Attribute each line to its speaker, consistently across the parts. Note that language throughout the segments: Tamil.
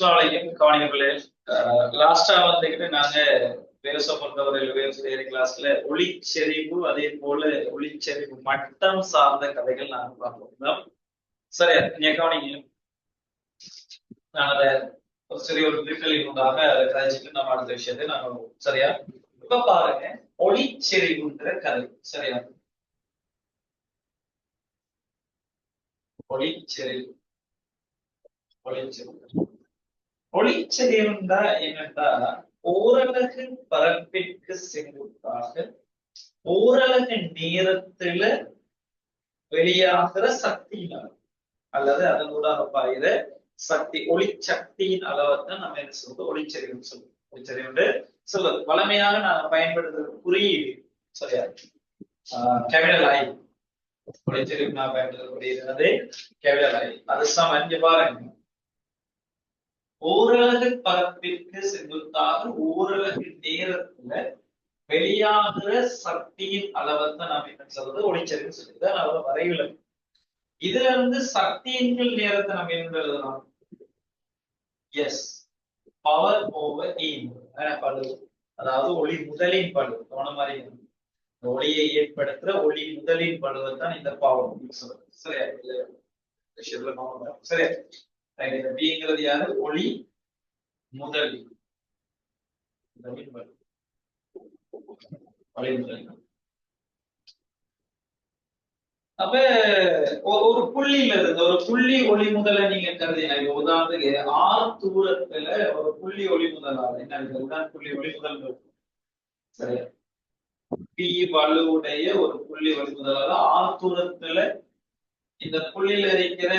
Speaker 1: அஸ்ஸலாமு கவனிக்கவில்லை. லாஸ்டா வந்துகிட்டு நாங்க வேவ்ஸை பொறுத்தவரையில் வேவ்ஸ் தியரி கிளாஸ்ல ஒளிச்செறிவு அதே போல ஒளிச்செறிவு மட்டம் சார்ந்த கதைகள் நாங்க பார்ப்போம். சரியா நீங்க கவனிங்க. நான் அதை ஒரு சிறிய ஒரு பிரிக்கலின் உண்டாக அதை கதைச்சிட்டு நம்ம அடுத்த விஷயத்தை நாங்க சரியா இப்ப பாருங்க ஒளிச்செறிவுன்ற கதை. சரியா ஒளிச்செறிவு ஒளிச்செறிவு ஒளிச்செறிவுண்டா என்னட்டா ஓரலகு பரப்பிற்கு செங்குத்தாக ஓரலகு நேரத்துல வெளியாகிற சக்தியினால் அல்லது அதன் ஊடாக பாயிற சக்தி ஒளிச்சக்தியின் அளவைத்தான் நம்ம என்ன சொல்றது ஒளிச்செறிவுன்னு சொல்லுவோம். ஒளிச்செறிவு சொல்றது வளமையாக நான் பயன்படுத்துற குறியீடு சரியா கேபிடல் ஐ ஒளிச்செறிவு நான் பயன்படுத்தக்கூடியது கேபிடல் ஐ. அது சம இங்க பாருங்க ஓரலகு பரப்பிற்கு செங்குத்தாக ஓரலகு நேரத்துல வெளியாகிற சக்தியின் அளவைத்தான் நாம என்ன சொல்றது ஒளிச்செறிவு சொல்லுது. அவ்வளவு வரைவில் இதுல இருந்து சக்தியின் நேரத்தை நம்ம என்ன எழுதலாம்? எஸ் பவர் ஓவர் பளு, அதாவது ஒளி முதலின் பளு. போன மாதிரி ஒளியை ஏற்படுத்துற ஒளி முதலின் பளுவை தான் இந்த பவர் சொல்றது. சரியா சரியா பிங்கிறது யாரு? ஒளி முதலின் பளு. ஒளி முதலின் அப்ப ஒரு புள்ளியில இருந்து ஒரு புள்ளி ஒளி முதல நீங்க கருதினா உதாரணத்துக்கு ஆர் தூரத்துல ஒரு புள்ளி ஒளி முதலாக என்ன புள்ளி ஒளி முதல் சரியா பி வலுவுடைய ஒரு புள்ளி ஒளி முதலாக ஆர் தூரத்துல இந்த புள்ளியில இருக்கிற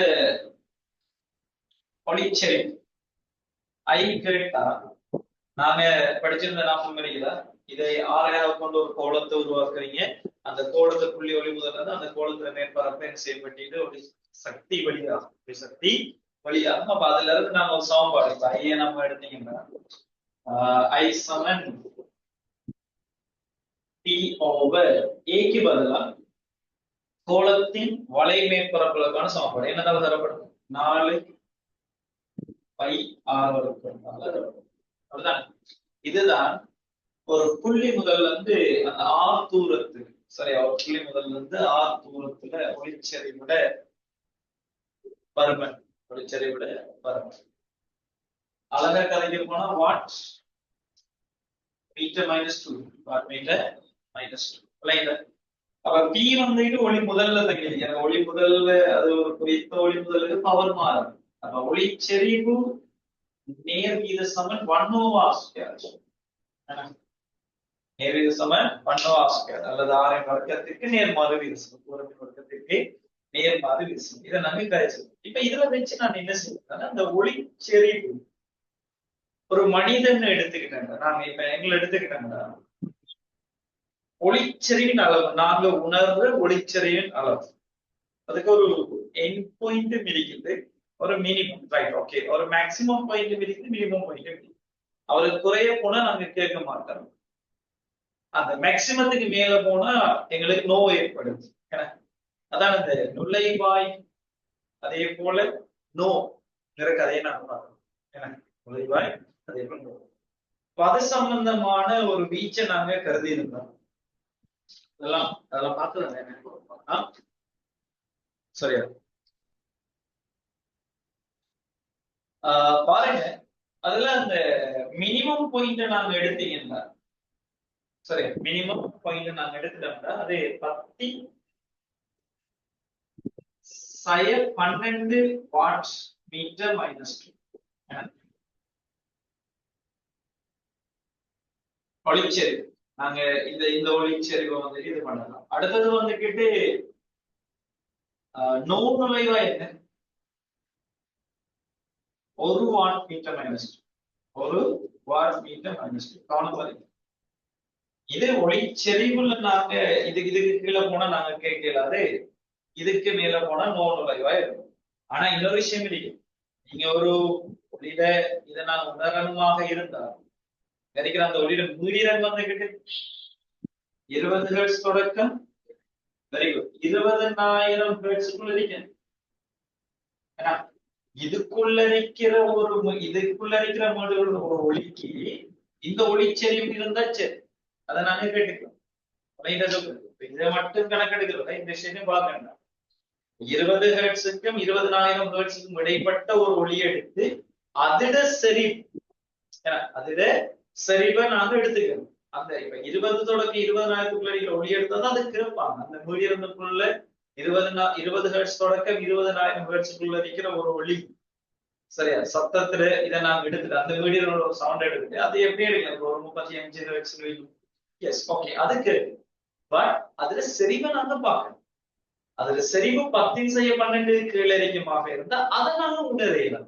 Speaker 1: ஒளிச்செறிவு ஐ கேட்டா நாங்க படிச்சிருந்த ஞாபகம் இருக்குதா? இதை ஆரையாக கொண்டு ஒரு கோலத்தை உருவாக்குறீங்க. அந்த கோலத்தை புள்ளி ஒளி முதல்ல அந்த கோலத்துல மேற்பரப்பை செய்யப்பட்டு ஒரு சக்தி வழியாகும். சக்தி வழியாகும். அப்ப அதுல இருந்து நாம ஒரு சமன்பாடு இப்ப ஐய நம்ம எடுத்தீங்கன்னா ஐ சமன் டி ஓவர் ஏக்கு பதிலா கோலத்தின் வலை மேற்பரப்புகளுக்கான சமன்பாடு என்னதால தரப்படும்? 4 பை ஆர் அப்படிதான். இதுதான் ஒரு புள்ளி முதல்ல இருந்து அந்த ஆர் தூரத்துக்கு சரியா ஒரு புள்ளி முதல்ல இருந்து ஆர் தூரத்துல ஒளிச்செறிவுட பருமன் ஒளிச்செறிவுட பருமன் அழகா கதைக்கு போனா வாட் மீட்டர் -2 வாட் மீட்டர் -2. அப்ப பி வந்துட்டு ஒளி முதல்ல தங்கிடுங்க. ஒளி முதல்ல அது ஒரு குறித்த ஒளி முதல்ல பவர் மாறும். அப்ப ஒளிச்செறிவு நேர் வீத சமன் 1/2 நேர்வீத சமன் 1/2 அல்லது ஆரின் வர்க்கத்திற்கு நேர்மாறு வீதம் தூரத்தின் வர்க்கத்திற்கு நேர்மாறு வீதம். இதை நாங்க கழிச்சிருக்கோம். இப்ப இதுல வச்சு நான் என்ன செய்யறேன்? அந்த ஒளிச்செறிவு ஒரு மனிதன் எடுத்துக்கிட்டாங்க. நாங்க இப்ப எங்களை எடுத்துக்கிட்டாங்கன்னா ஒளிச்செறிவின் அளவு நாங்க உணர்ற ஒளிச்செறிவின் அளவு அதுக்கு ஒரு எண்ட் பாயிண்ட் இருக்குது, ஒரு மினிமம் ரைட் ஓகே ஒரு மேக்சிமம் பாயிண்ட் இருக்குது, மினிமம் பாயிண்ட். அவருக்கு குறைய போனா நாங்க கேட்க மாட்டோம். அந்த மேக்சிமத்துக்கு மேல போனா எங்களுக்கு நோய் ஏற்படுது. அதான் இந்த நுழைவாய் அதே போல நோ கதையை நான் பார்க்கணும். நுழைவாய் அதே போல நோ அது சம்பந்தமான ஒரு வீச்சை நாங்க கருதி இருந்தோம். அதெல்லாம் பார்த்துதான் சரியா பாருங்க. அதுல அந்த மினிமம் பாயிண்ட் நாங்க எடுத்தீங்கன்னா சரி மினிமம் பாயிண்ட் நாங்க எடுத்துட்டோம்னா அது 10⁻12 வாட்ஸ் மீட்டர் -2 ஒளிச்செறிவு. நாங்க இந்த ஒளிச்செறிவை வந்து இது பண்ணலாம். அடுத்தது வந்துகிட்டு நுழைவா என்ன 1 வாட் மீட்டர் -2 1 வாட் மீட்டர் -2 கவனம். இது ஒளிச்செறிவுல நாங்க இதுக்கு கீழே போனா நாங்க கேட்கலாது, இதுக்கு மேல போனா நுழைவா இருக்கும். ஆனா இன்னொரு விஷயம் இருக்கு. நீங்க ஒரு ஒளியில இதை நான் உணரணுமாக இருந்தா கிடைக்கிற அந்த ஒளியில மீடியம் வந்துகிட்டு 20 ஹெர்ட்ஸ் தொடக்கம் வெரி குட் 20,000 ஹெர்ட்ஸுக்குள்ள இருக்கேன். இதுக்குள்ள இருக்கிற இதுக்குள்ள இருக்கிற ஒரு ஒளிக்கு இந்த ஒளிச்செறிவு இருந்தா சரி, அதை நாங்க கேட்டுக்கலாம். இதை மட்டும் கணக்கெடுக்கிறோம், இந்த விஷயத்தையும் பார்க்கணும். 20 ஹெர்ட்ஸுக்கும் 20,000 ஹெர்ட்ஸுக்கும் இடைப்பட்ட ஒரு ஒளியை எடுத்து அதிட செறிவு, அதிட செறிவை நாங்க எடுத்துக்கணும். அந்த இப்ப 20 தொடக்க 20,000க்குள்ள இருக்கிற ஒளி எடுத்தாதான் அது கேட்பாங்க. அந்த மீடியத்துக்குள்ள 20 ஹெர்ட்ஸ் தொடக்கம் 20,000 ஹெர்ட்ஸுக்குள்ள இருக்கிற ஒரு ஒளி, சரியா, சத்தத்துல இதை நாங்க எடுத்துட்டு அந்த மீடியம் ஒரு சவுண்ட் எடுத்துட்டு அது எப்படி எடுக்கலாம், ஒரு 35 ஹெர்ட்ஸ். எஸ், ஓகே, அதுக்கு பட் அதுல செறிவை நாங்க பார்க்கணும். அதுல செறிவு 10/12 கீழே இருக்குமாக இருந்தா அதை நாங்க உணரையலாம்.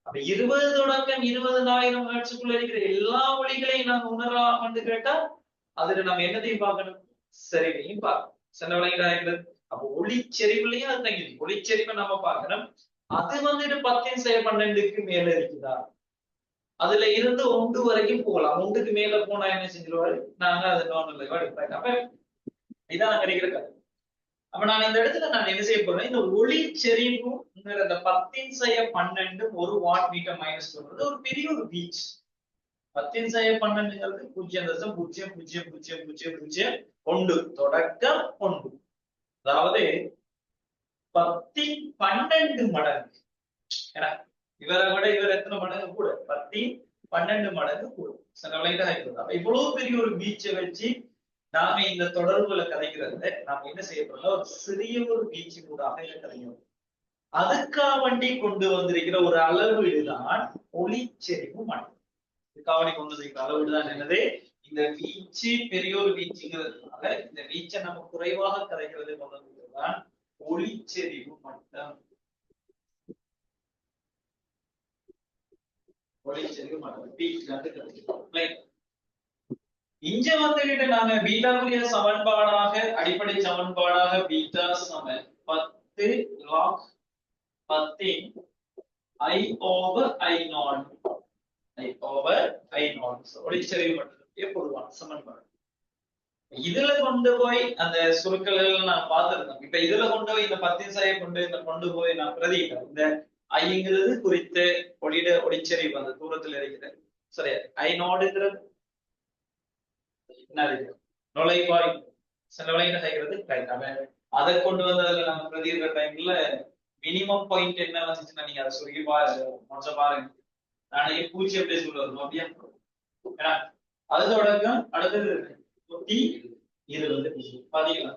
Speaker 1: அப்ப 20 தொடக்கம் 20,000 ஹெர்ட்ஸுக்குள்ள இருக்கிற எல்லா ஒளிகளையும் நாங்க உணரலாம் கேட்டா அதுல நம்ம என்னத்தையும் பார்க்கணும், செறிவையும் பார்க்கணும். சின்ன விளையாடுறது. அப்ப ஒளிச்செறிவுலையும் அது தங்கிருக்கு. ஒளிச்செறிவை நம்ம பார்க்கணும். அது வந்துட்டு 10/12க்கு மேல இருக்குதா, அதுல இருந்து 1 வரைக்கும் போகலாம். 1க்கு மேல போனா என்ன செஞ்சிருவாரு, நாங்க அதை நார்மல் எடுப்பேன். அப்ப இதான் கிடைக்கிற கதை. அப்ப நான் இந்த இடத்துல நான் என்ன செய்ய போறேன், இந்த ஒளி செறிவும் அந்த 10/12 1 வாட் மீட்டர் மைனஸ் சொல்றது ஒரு பெரிய ஒரு வீச். 10/12ங்கிறது 0.000001 தொடக்கம் 1, அதாவது 10/12 மடங்கு. ஏன்னா இவரை விட இவர் எத்தனை மடங்கு கூட, 10/12 மடங்கு கூட. அப்ப இவ்வளவு பெரிய ஒரு வீச்சை வச்சு நாம இந்த தொடர்புகளை கதைக்கிறத நாம என்ன செய்ய போறோம், ஒரு சிறிய ஒரு வீச்சு கூடாக இதை கதைக்கிறோம். அதுக்காக வேண்டி கொண்டு வந்திருக்கிற ஒரு அளவீடுதான் ஒளிச்செறிவு மட்டம். இதுக்காக வேண்டி கொண்டு வந்திருக்கிற அளவீடுதான் என்னது, இந்த வீச்சு பெரிய ஒரு வீச்சுங்கிறதுனால இந்த வீச்சை நம்ம குறைவாக கதைக்கிறது கொண்டு வந்திருக்கிறதுதான் ஒளிச்செறிவு மட்டம். ஒளிச்செறிவு மட்டம் இங்க வந்துகிட்டு நாங்க பீட்டாவுடைய சமன்பாடாக, அடிப்படை சமன்பாடாக பீட்டா சமன் 10 log 10 I over I0 ஒளிச்செறிவு மட்டத்துடைய பொதுவான சமன்பாடு. இதுல கொண்டு போய் அந்த சுருக்கல்கள் நான் பார்த்திருந்தேன். இப்ப இதுல கொண்டு போய் இந்த 10 கொண்டு போய் நான் பிரதிக்கிறேன். இந்த ஐங்கிறது குறித்த ஒளிச்செறிவு அந்த தூரத்தில் இருக்கிறது, சரியா. I0ங்கிறது நுழைவாய் செய்கிறது. அதை கொண்டு வந்ததுல நம்ம பிரதிகிற டைம்ல மினிமம் பாயிண்ட் என்ன வந்துச்சுன்னா நீங்க அதை சொல்லி பாருங்க. நான் 0 சொல்லுவோம் அப்படியே. அது தொடக்கம் அடுத்தது 120 பாத்தீங்களா.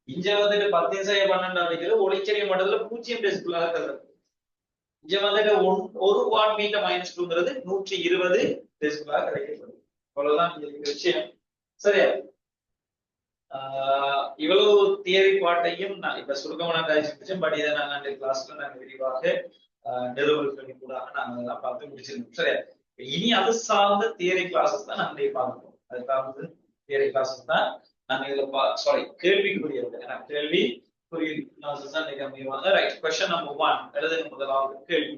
Speaker 1: இங்க வந்துட்டு 10/12 அப்படிங்கிறது ஒளிச்செறிவு மட்டத்துல 0 டெசிபிளாக தருது. இங்க வந்துட்டு 1 வாட் மீட்டர் மைனஸ் 2ங்கிறது 120 டெசிபிளாக கிடைக்கப்படுது. அவ்வளவுதான் இங்க விஷயம், சரியா. இவ்வளவு தியரி பாட்டையும் நான் இப்ப சுருக்கமா நான் கழிச்சு, பட் இதை நாங்க அந்த கிளாஸ்ல நாங்க விரிவாக நிறுவனங்கள் கூட நாங்க அதெல்லாம் பார்த்து முடிச்சிருக்கோம், சரியா. இனி அது சார்ந்த தியரி கிளாஸஸ் தான் நாங்க பார்ப்போம். அது சார்ந்த தியரி கிளாஸஸ் தான் நாங்க இதுல கேள்விக்குரியது. கேள்வி குறிய கிளாஸஸ் தான் நீங்க அமைவாங்க. ரைட், क्वेश्चन நம்பர் 1 எழுதுங்க. முதலாவது கேள்வி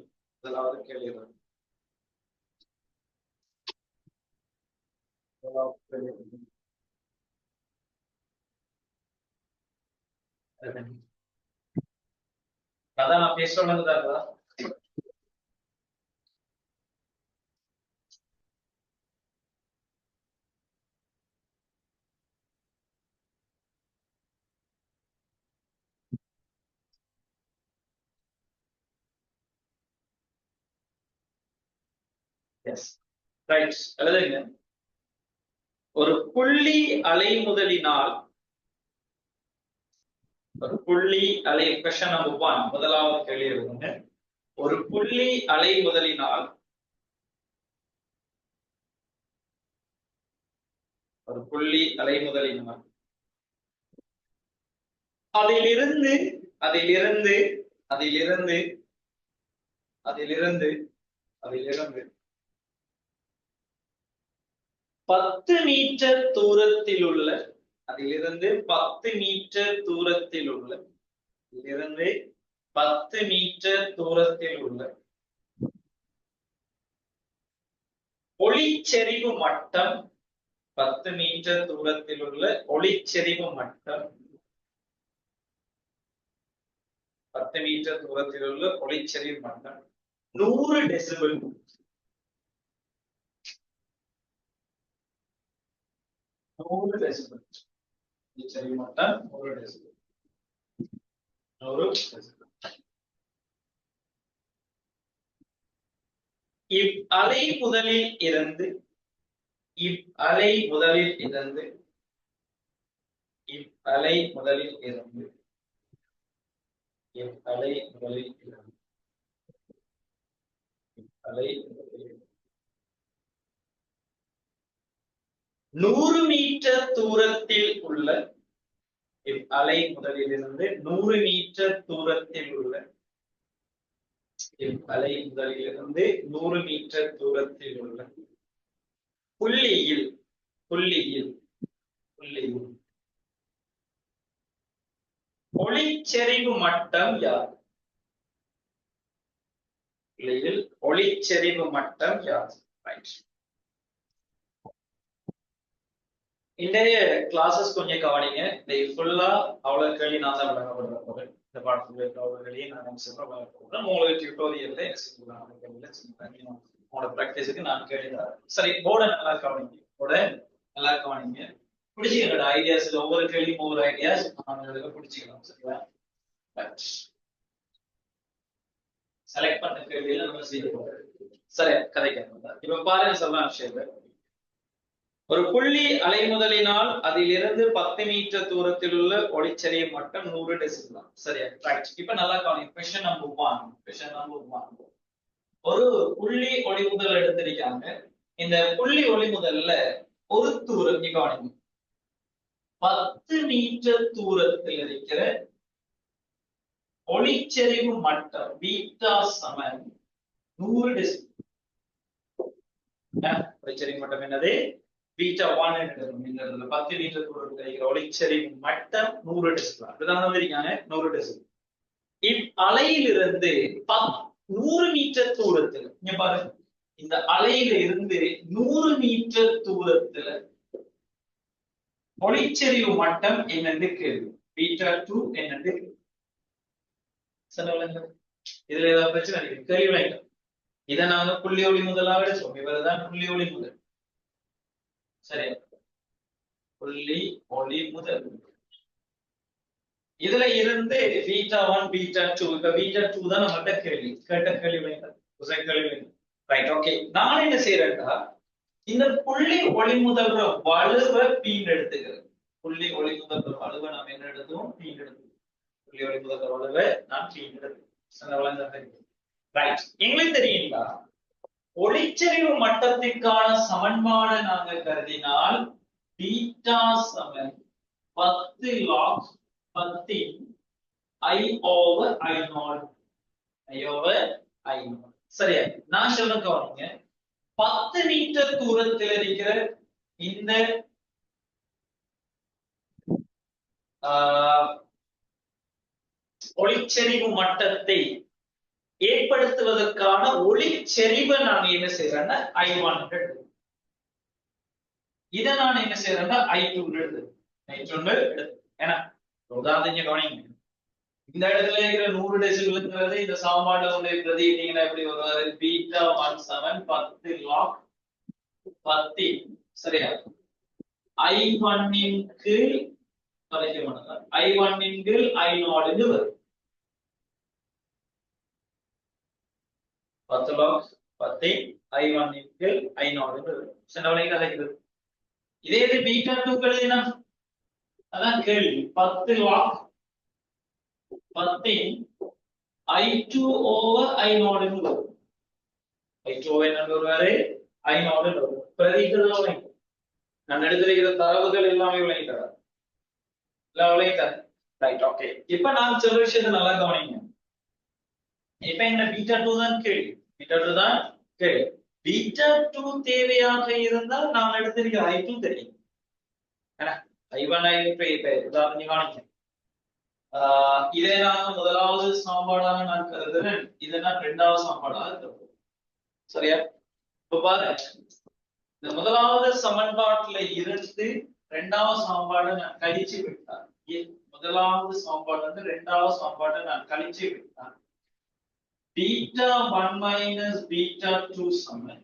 Speaker 1: அதான் நான் பேசுறேன்னு. எழுதுங்க. ஒரு புள்ளி அலைமுதலினால் क्वेश्चन नंबर 1 முதலாவது கேள்வி எழுதுங்க. ஒரு புள்ளி அலைமுதலினால் அதிலிருந்து 10 மீட்டர் தூரத்தில் உள்ள 10 மீட்டர் தூரத்தில் உள்ள ஒளிச்செறிவு மட்டம் 10 மீட்டர் தூரத்தில் உள்ள ஒளிச்செறிவு மட்டம் 10 மீட்டர் தூரத்தில் உள்ள ஒளிச்செறிவு மட்டம் 100 டெசிபிள். 100 டெசிபிள். ஒளிச்செறிவு மட்டம் 100 டெசிபிள். 100 டெசிபிள். அலை முதலில் இருந்து அலை முதலில் இருந்து அலை முதலில் இருந்து அலை முதலில் இருந்து அலை 100 மீட்டர் தூரத்தில் உள்ள அலை முதலிலிருந்து 100 மீட்டர் தூரத்தில் உள்ள அலை முதலிலிருந்து 100 மீட்டர் தூரத்தில் உள்ள புள்ளியில் ஒளிச்செறிவு மட்டம் யாது? புள்ளியில் ஒளிச்செறிவு மட்டம் யாது? இன்றைய கிளாஸஸ் கொஞ்சம் கவனிங்க. ஃபுல்லா அவ்வளவு கேள்வி நான் தான் வழங்கப்படுற போறேன். இந்த பாடத்துல இருக்க அவ்வளவு கேள்வியை நான் சொல்றேன். உங்களுக்கு டியூட்டோரியல்ல உங்களோட பிராக்டிஸுக்கு நான் கேள்விதான். சரி, போர்டை நல்லா கவனிங்க. போர்டை நல்லா கவனிங்க. பிடிச்சிக்கோங்க ஐடியாஸ். ஒவ்வொரு கேள்வியும் ஒவ்வொரு ஐடியாஸ் பிடிச்சிக்கலாம். சரிங்களா? செலக்ட் பண்ண கேள்வியில நம்ம செய்ய போறோம். சரி, கதைக்க இப்ப பாருங்க சொல்லலாம் விஷயத்த. ஒரு புள்ளி அலைமுதலினால் அதிலிருந்து 10 மீட்டர் தூரத்தில் உள்ள ஒளிச்செறிவு மட்டம் 100 டெசிபிள். சரியா? ரைட். இப்ப நல்லா கவனிங்க. Question number 1. ஒரு புள்ளி ஒளிமுதல் எடுத்திருக்காங்க. இந்த புள்ளி ஒளிமுதல்ல ஒரு தூரம் கவனிங்க. 10 மீட்டர் தூரத்தில் இருக்கிற ஒளிச்செறிவு மட்டம் பீட்டா சமன் 100 டெசிபிள். ஒளிச்செறிவு மட்டம் என்னது? பீட்டா 1 என்று 10 மீட்டர் தூரத்தில் இருக்கிற ஒளிச்செறிவு மட்டம் 100 டெசிபிள். அப்படிதான் வந்திருக்காங்க. 100 டெசிபிள். அலையிலிருந்து 100 மீட்டர் தூரத்துல, இங்க பாருங்க, இந்த அலையில இருந்து 100 மீட்டர் தூரத்துல ஒளிச்செறிவு மட்டம் என்னன்னு கேள்வி. பீட்டா 2 என்னன்னு இதுல ஏதாவது பிரச்சனை இருக்கு? கேள்வி வேண்டாம். இதை நாங்க புள்ளி ஒளி முதலாக எடுத்தோம். இவர்தான் புள்ளி ஒளி முதல். சரியா? புள்ளி ஒளி முதல். இதுல இருந்து பீட்டா 1 பீட்டா 2. இப்ப பீட்டா 2 தான் நம்மகிட்ட கேள்வி. கேட்ட கேள்வி வேண்டாம். கேள்வி வேண்டாம். Right, okay. நான் என்ன செய்யறேன்டா, இந்த புள்ளி ஒளி முதல்ற வலுவை பீன் எடுத்துக்கிறேன். புள்ளி ஒளி முதல்ற வலுவை நாம் என்ன எடுத்துவோம்? பீன் எடுத்துவோம். புள்ளி ஒளி முதல்ற வலுவை நான் பீன் எடுத்துவோம். ரைட். எங்களுக்கு தெரியுங்களா, ஒளிச்செறிவு மட்டத்திற்கான சமன்பாடு நாங்க கருதினால் பீட்டா சமன் 10 log 10 I over I0. I over I0. சரியா? நான் சொல்ல கவனிங்க. 10 மீட்டர் தூரத்தில் இருக்கிற இந்த ஒளிச்செறிவு மட்டத்தை ஏற்படுத்துவதற்கான ஒளிச்செறிவை நான் என்ன செய்யறேன்னா I1 எடுத்து, இதை நான் என்ன செய்யறேன்னா I2 எடுத்து, ஏன்னா உதாரணம் கவனிங்க. இந்த இடத்துல இருக்கிற 100 டெசிபிள்ங்கிறது இந்த சமன்பாடு பிரதிட்டீங்கன்னா எப்படி வருவாரு? Beta 1 7 10 log 10. சரியா? I1 இன் கீழ் I1 இன் கீழ் I0 என்று வரும். 10 log 10 I1 இன் கீழ் I0 என்று வரும். சென்றவளை கதைக்கிறது. இதே இது பீட்டா 2 எழுதினா அதான் கேள்வி. 10 log 10 I2 over I0 என்று வரும். I2 over என்ன வருவாரு? I0 என்று வரும். பிரதிக்கிறதா நான் எடுத்திருக்கிற தரவுகள் எல்லாமே விளங்கிட்டாரா? எல்லாம் விளங்கிட்டாரு. Right, okay. இப்ப நான் சொல்ற விஷயத்தை நல்லா கவனிங்க. இப்ப என்ன பீட்டா 2 தான் கேள்வி. பீட்டா 2 தான் கேள்வி. பீட்டா 2 தேவையாக இருந்தால் நாம் எடுத்திருக்கிற I2 தெரியும். I1 இப்ப உதாரணம் கவனிங்க. இதை நான் முதலாவது சமன்பாடாக நான் கருதுறேன். இதை நான் இரண்டாவது சமன்பாடாக கருதுறேன். சரியா? இப்ப பாருங்க, இந்த முதலாவது சமன்பாட்டுல இருந்து இரண்டாவது சமன்பாடு நான் கழிச்சு விட்டான். முதலாவது சமன்பாடு வந்து இரண்டாவது சமன்பாட்டை நான் கழிச்சு விட்டான். beta 1 minus beta 2 சமன்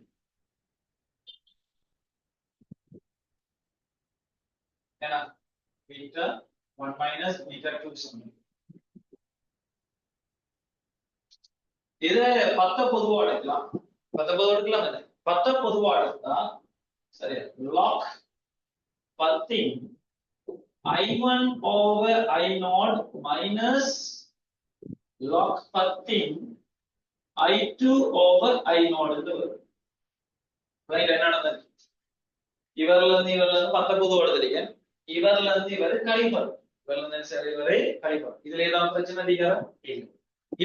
Speaker 1: என்ன beta 1 minus beta 2 சமன் இத 10 பொதுவா எடுக்கலாம் 10 பொதுவா எடுக்கலாம் தானே 10 பொதுவா எடுத்தா சரி log 10 I1 over I0 minus log 10 I2 over I0 என்று வரும் ரைட் என்ன நடந்தது இவர்ல இருந்து 10 பொதுவா எடுத்துறீங்க இவர்ல இருந்து இவர் கழிப்பது இவர்ல இருந்து சரி இவரை கழிப்பது இதுல ஏதாவது பிரச்சனை இல்லையா இல்ல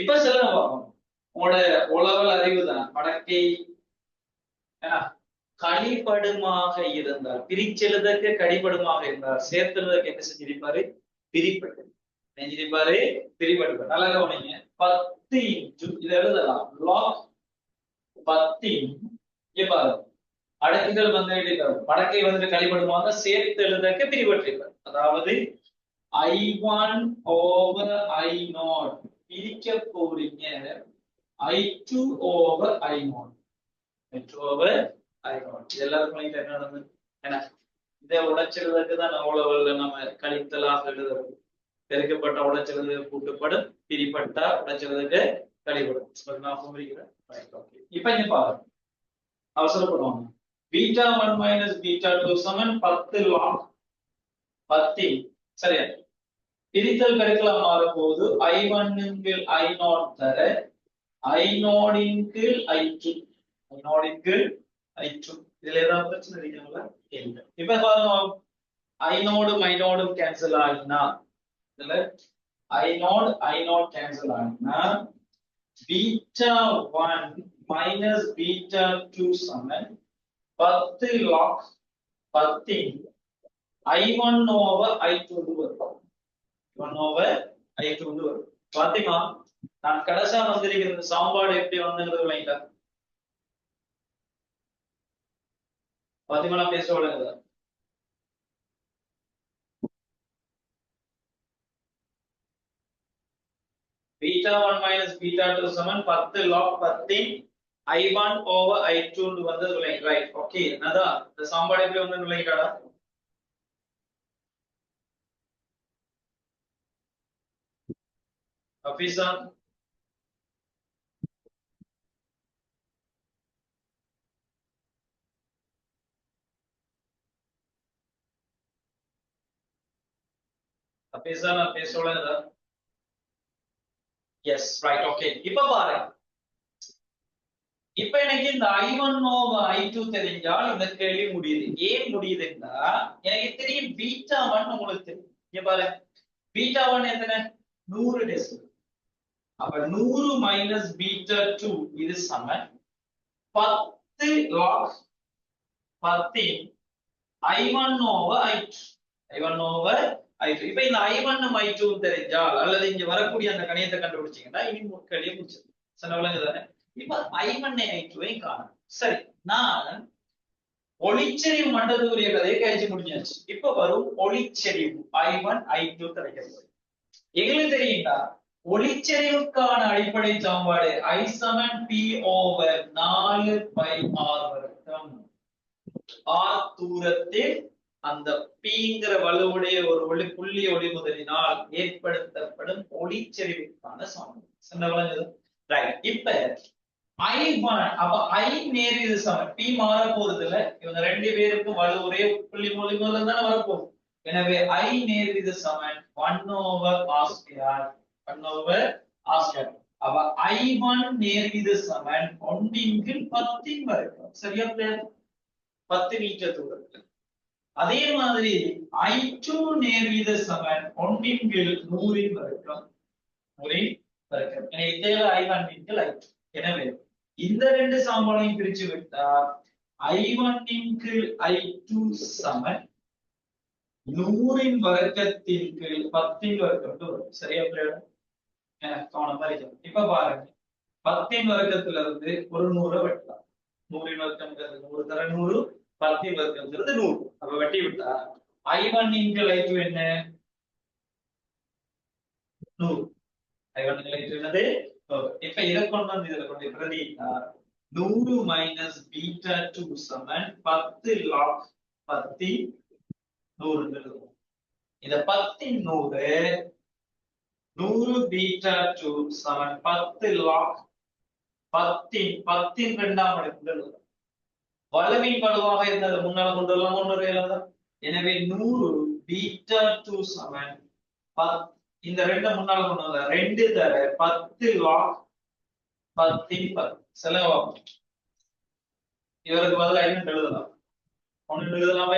Speaker 1: இப்ப சொல்லுங்க பாப்போம் உங்களோட உளவல் அறிவு தான் மடக்கை கழிபடுமாக இருந்தால் பிரிச்செழுதற்கு கழிபடுமாக இருந்தால் சேர்த்துறதுக்கு என்ன செஞ்சிருப்பாரு பிரிப்பட்டு செஞ்சிருப்பாரு பிரிப்பட்டு நல்லா கவனிங்க 10 இத எழுதலாம் log 10 இங்க பாருங்க அடக்குகள் வந்துட்டு மடக்கை வந்துட்டு கழிபடுமாக சேர்த்து எழுதற்கு பிரிபட்டிருப்பார் அதாவது I1 over I0 பிரிக்க போறீங்க I2 over I0 I2 over I0 இது எல்லாருக்கும் என்ன நடந்தது என்ன இதை உடைச்செழுதற்கு தான் அவ்வளவு நம்ம கழித்தலாக எழுதுறது பெருக்கப்பட்ட உடைச்செழுது கூட்டுப்படும் பிரிப்பட்ட உடைச்செழுதுக்கு கழிப்படும் நான் புரிகிறேன் இப்ப இங்க பாருங்க அவசரப்படுவாங்க beta 1 minus beta 2 சமன் 10 log 10 சரியா பிரித்தல் பெருக்கலா மாறும்போது I1 இன் கீழ் I0 தர I0 இன் கீழ் I2 I0 இன் கீழ் I2 இதுல ஏதாவது பிரச்சனை இருக்குங்களா இல்ல இப்ப பாருங்க I0 கேன்சல் ஆகினா இதுல I0 கேன்சல் ஆகினா beta 1 minus beta 2 சமன் 10 log 10 I1 over I2 வரும் 1 over I2 வரும் பாத்தீங்களா நான் கடைசியா வந்திருக்கிற சாம்பாடு எப்படி வந்தது இல்லைங்களா பாத்தீங்களா பேச விடுங்க beta 1 minus beta 2 சமன் 10 log 10 I1 over I2 வந்தது இல்லைங்க ரைட் ஓகே அதான் இந்த சாம்பாடு எப்படி வந்தது இல்லைங்கடா அபிசா அபிசா நான் பேச விடுங்க எஸ் ரைட் ஓகே இப்ப பாருங்க இப்ப எனக்கு இந்த I1 over I2 தெரிஞ்சால் இந்த கேள்வி முடியுது ஏன் முடியுதுன்னா எனக்கு தெரியும் beta 1 உங்களுக்கு தெரியும் இங்க பாருங்க beta 1 எத்தனை 100 டெசிமல் அப்ப 100 minus beta 2 இது சமன் 10 log 10 I1 over I2 I1 over I2 இப்ப இந்த I1 I2 தெரிஞ்சால் அல்லது இங்க வரக்கூடிய அந்த கணிதத்தை கண்டுபிடிச்சீங்கன்னா இனி கேள்வி முடிச்சது சொன்னவளங்க இப்ப I1 I2 காணும் சரி நான் ஒளிச்செறிவு மண்டலத்துக்குரிய கதையை கழிச்சு முடிஞ்சாச்சு இப்ப வரும் ஒளிச்செறிவு I1 I2 கிடைக்கிறது எங்களுக்கு தெரியுங்களா ஒளிச்செறிவுக்கான அடிப்படை சமன்பாடு I Saman P over 4 by R வர்க்கம் R தூரத்தில் அந்த Pங்கிற வலுவுடைய ஒரு புள்ளி ஒளி முதலினால் ஏற்படுத்தப்படும் ஒளிச்செறிவுக்கான சமன்பாடு சொன்னவளங்க ரைட் இப்ப I1 அப்ப I நேர்விகித சமன் P மாற போறது இல்ல இவங்க ரெண்டு பேருக்கும் வலு ஒரே புள்ளி ஒளி முதல்ல தான வரப்போகுது எனவே I நேர்விகித Saman 1 over R square 1 over R square அப்ப I1 நேர்விகித சமன் 1 இன் கீழ் 10 இன் வர்க்கம் சரியா 10 மீட்டர் தூரத்துல அதே மாதிரி I2 நேர்விகித சமன் 1 இன் கீழ் 100 இன் வர்க்கம் 100 இன் வர்க்கம் எனவே தேவை I1 இன் கீழ் I2 எனவே இந்த ரெண்டு சாம்பாளையும் பிரிச்சு விட்டால் I1 இன் கீழ் I2 சமன் 100 இன் வர்க்கத்தின் கீழ் 10 இன் வர்க்கம் வரும் சரியா பிள்ளைகளா எனக்கு கவனமா இருக்கணும் இப்ப பாருங்க 10 இன் வர்க்கத்துல இருந்து ஒரு 100 வெட்டலாம் 100 இன் வர்க்கம்ங்கிறது 100 தர 100 10 இன் வர்க்கம்ங்கிறது 100 அப்ப வெட்டி விட்டா I1 இன் கீழ் I2 என்ன 100 I1 இன் கீழ் I2 என்னது இப்ப இதை கொண்டு வந்து இதுல கொண்டு பிரதி 100 மைனஸ் பீட்டா 2 சமன் 10 லாக் 10 100 எழுதுவோம். இந்த 10 100 100 பீட்டா 2 சமன் 10 லாக் 10 இரண்டாம் மடங்கு எழுதுவோம். வலமின் பழுவாக இருந்தது முன்னால கொண்டு வரலாம் முன்னூறு எழுதலாம். எனவே 100 பீட்டா 2 சமன் இந்த ரெண்டு முன்னால கொண்டு வந்த 2 தர 10 லாக் 10 செலவாகும். இவருக்கு பதிலா என்ன எழுதலாம்? ஒன்னு எழுதலாமா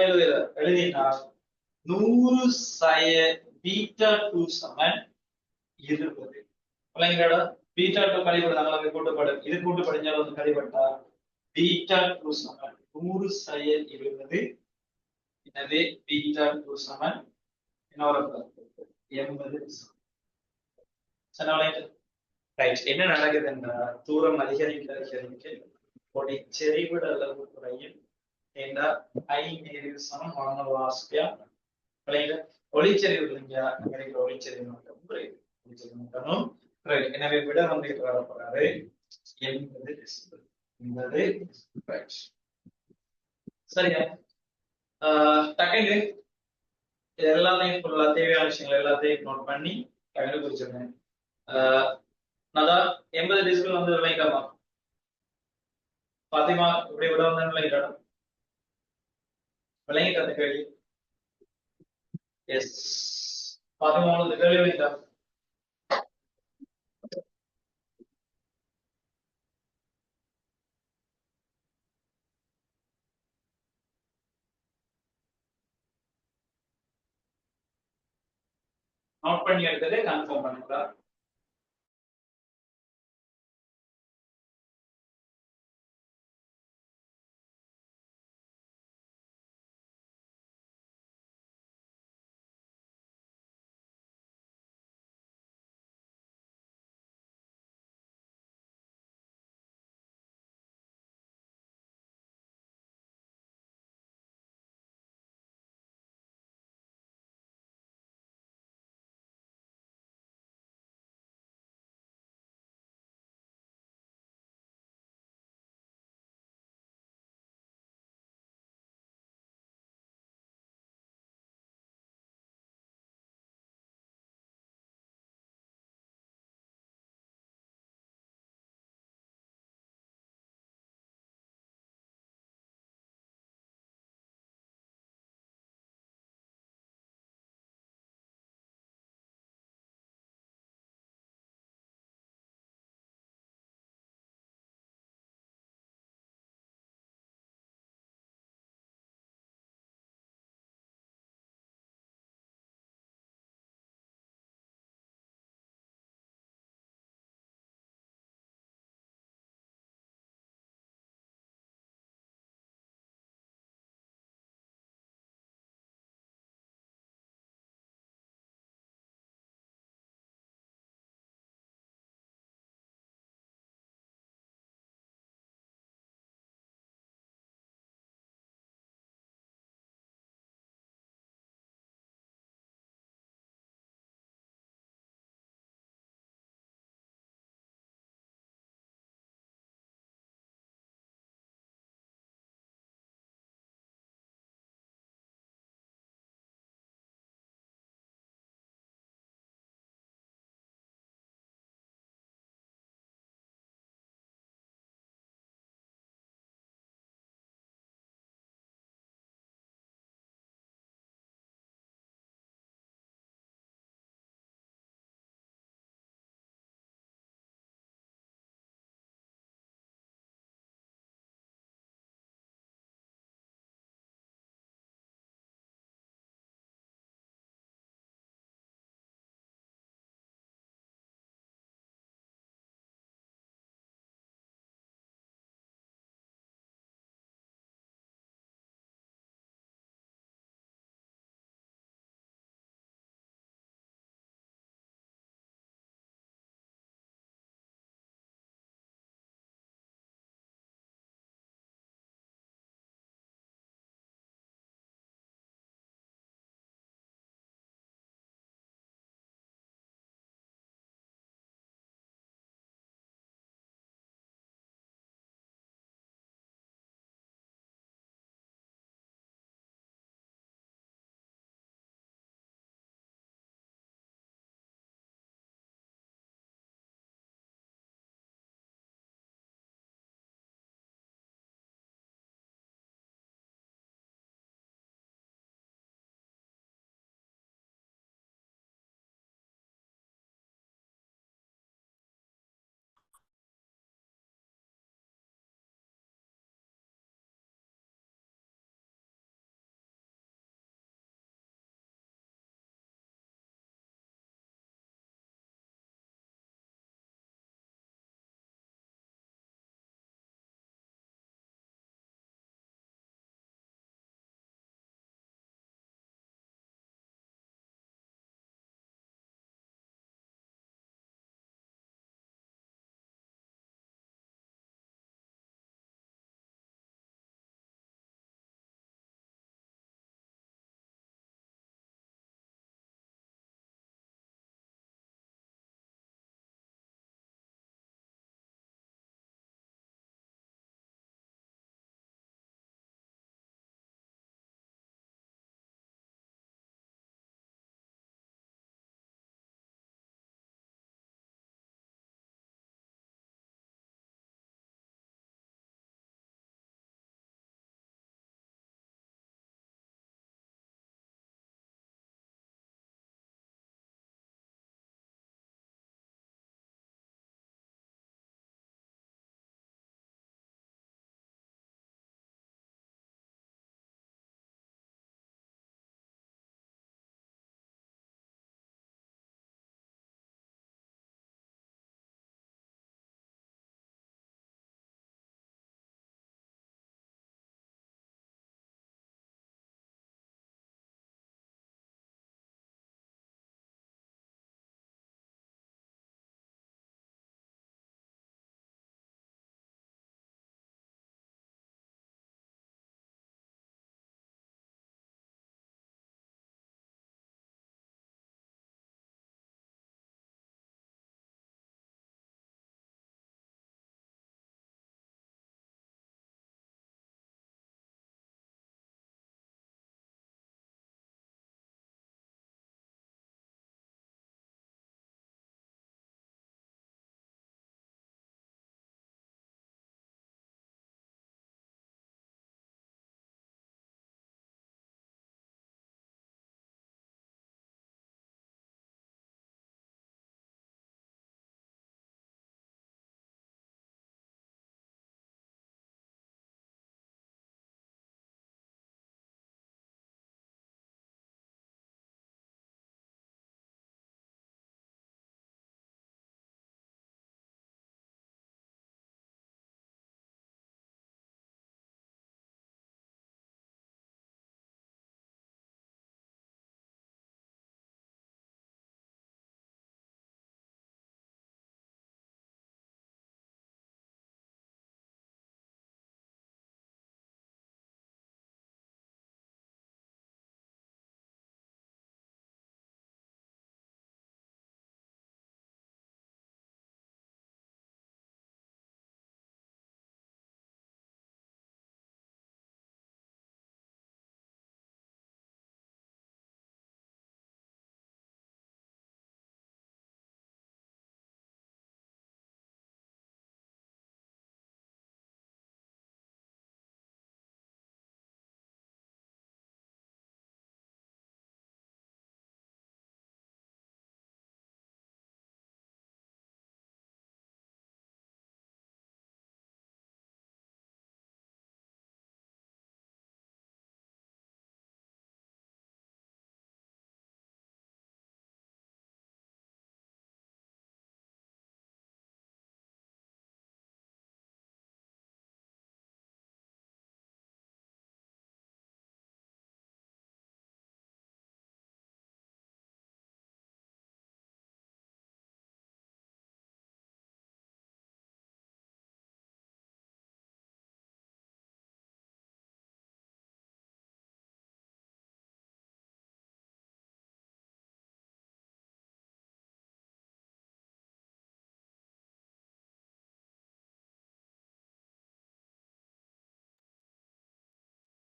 Speaker 1: எழுதினால் 100 சய பீட்டா 2 சமன் 20. பிள்ளைங்களோட பீட்டா 2 கழிப்படுறாங்களா கூட்டுப்பாடு இது கூட்டுப்படிஞ்சாலும் வந்து கழிப்பட்டா பீட்டா 2 சமன் 100 சய 20. எனவே பீட்டா 2 சமன் என்ன 80. ரைட் என்ன நடக்குது என்றால் தூரம் அதிகரிக்க ஒரு செறிவிட அளவு குறையும். ஏண்டா ஐ நேரில் சமம் வானவாசியா ஒளிச்செறிவு இல்லைங்க கிடைக்கிற ஒளிச்செறிவு மட்டும் குறையுது. ஒளிச்செறிவு மட்டும் குறையுது. எனவே விட வந்து வரப்போறாரு 80 டெசிபல். 80 சரியா? டக்குனு இது எல்லாத்தையும் ஃபுல்லா தேவையான விஷயங்கள் எல்லாத்தையும் நோட் பண்ணி டக்குனு குறிச்சிருந்தேன். நான் 80 டெசிபல் வந்து விளைக்காமா பாத்திமா இப்படி விட வந்து விளைக்கிட்டாடா விளங்கிட்டு அந்த கேள்வி. எஸ் பாத்திமா உங்களுக்கு கேள்வி விளங்கிட்டா? நோட் பண்ணி எடுத்ததே கன்ஃபார்ம் பண்ணுங்களா?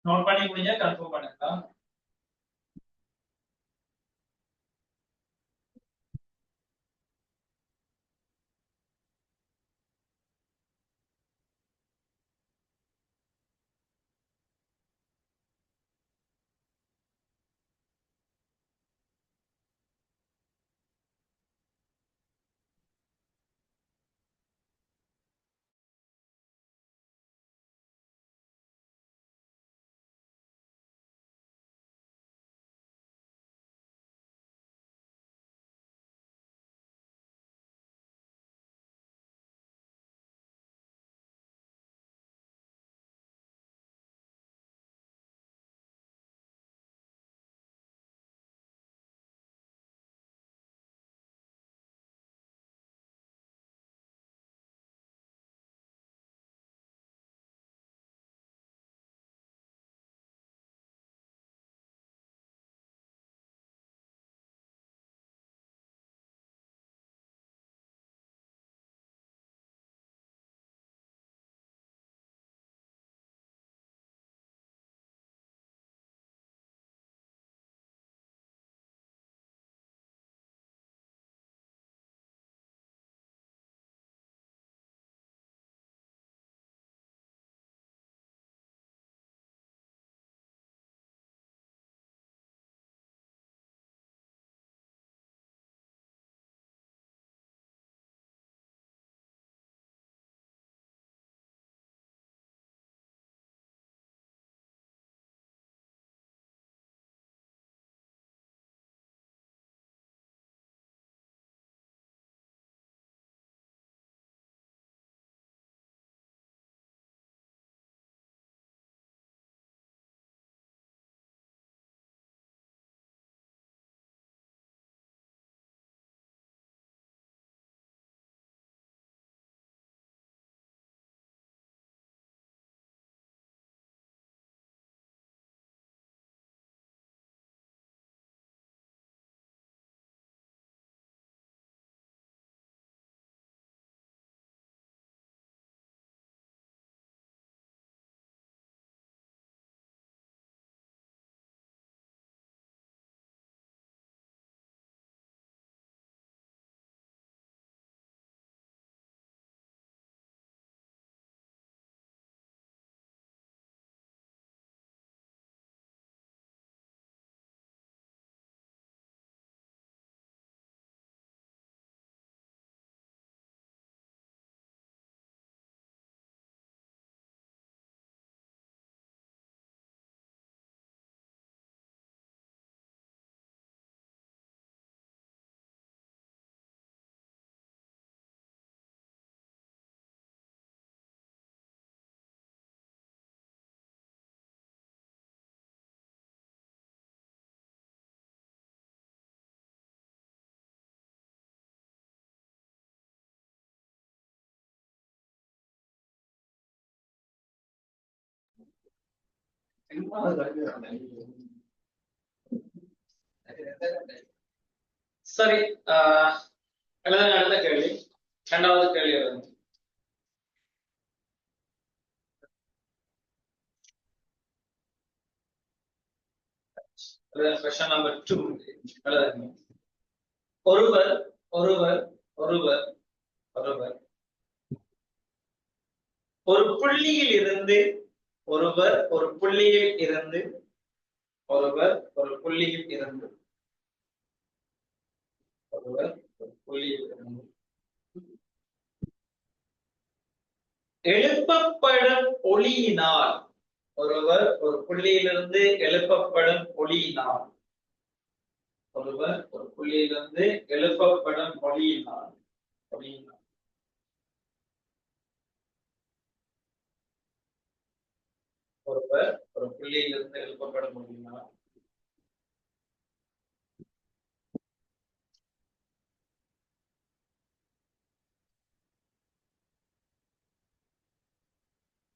Speaker 1: நோட் பண்ணி முடிஞ்சா கன்ஃபார்ம் பண்ணுங்க. சரி, எழுதுங்க. அடுத்த கேள்வி, இரண்டாவது கேள்வி எழுதுங்க. Question number 2 எழுதுங்க. ஒருவர் ஒருவர் ஒருவர் ஒருவர் ஒரு புள்ளியில் இருந்து ஒருவர் ஒரு புள்ளியில் இருந்து ஒருவர் ஒரு புள்ளியில் இருந்து ஒருவர் ஒரு புள்ளியில் இருந்து எழுப்பப்படும் ஒளியினால் ஒருவர் ஒரு புள்ளியிலிருந்து எழுப்பப்படும் ஒளியினால் ஒருவர் ஒரு புள்ளியிலிருந்து எழுப்பப்படும் ஒளியினால் ஒளியினால் ஒருவர் ஒரு புள்ளியிலிருந்து எழுப்பப்படும் ஒளியினால்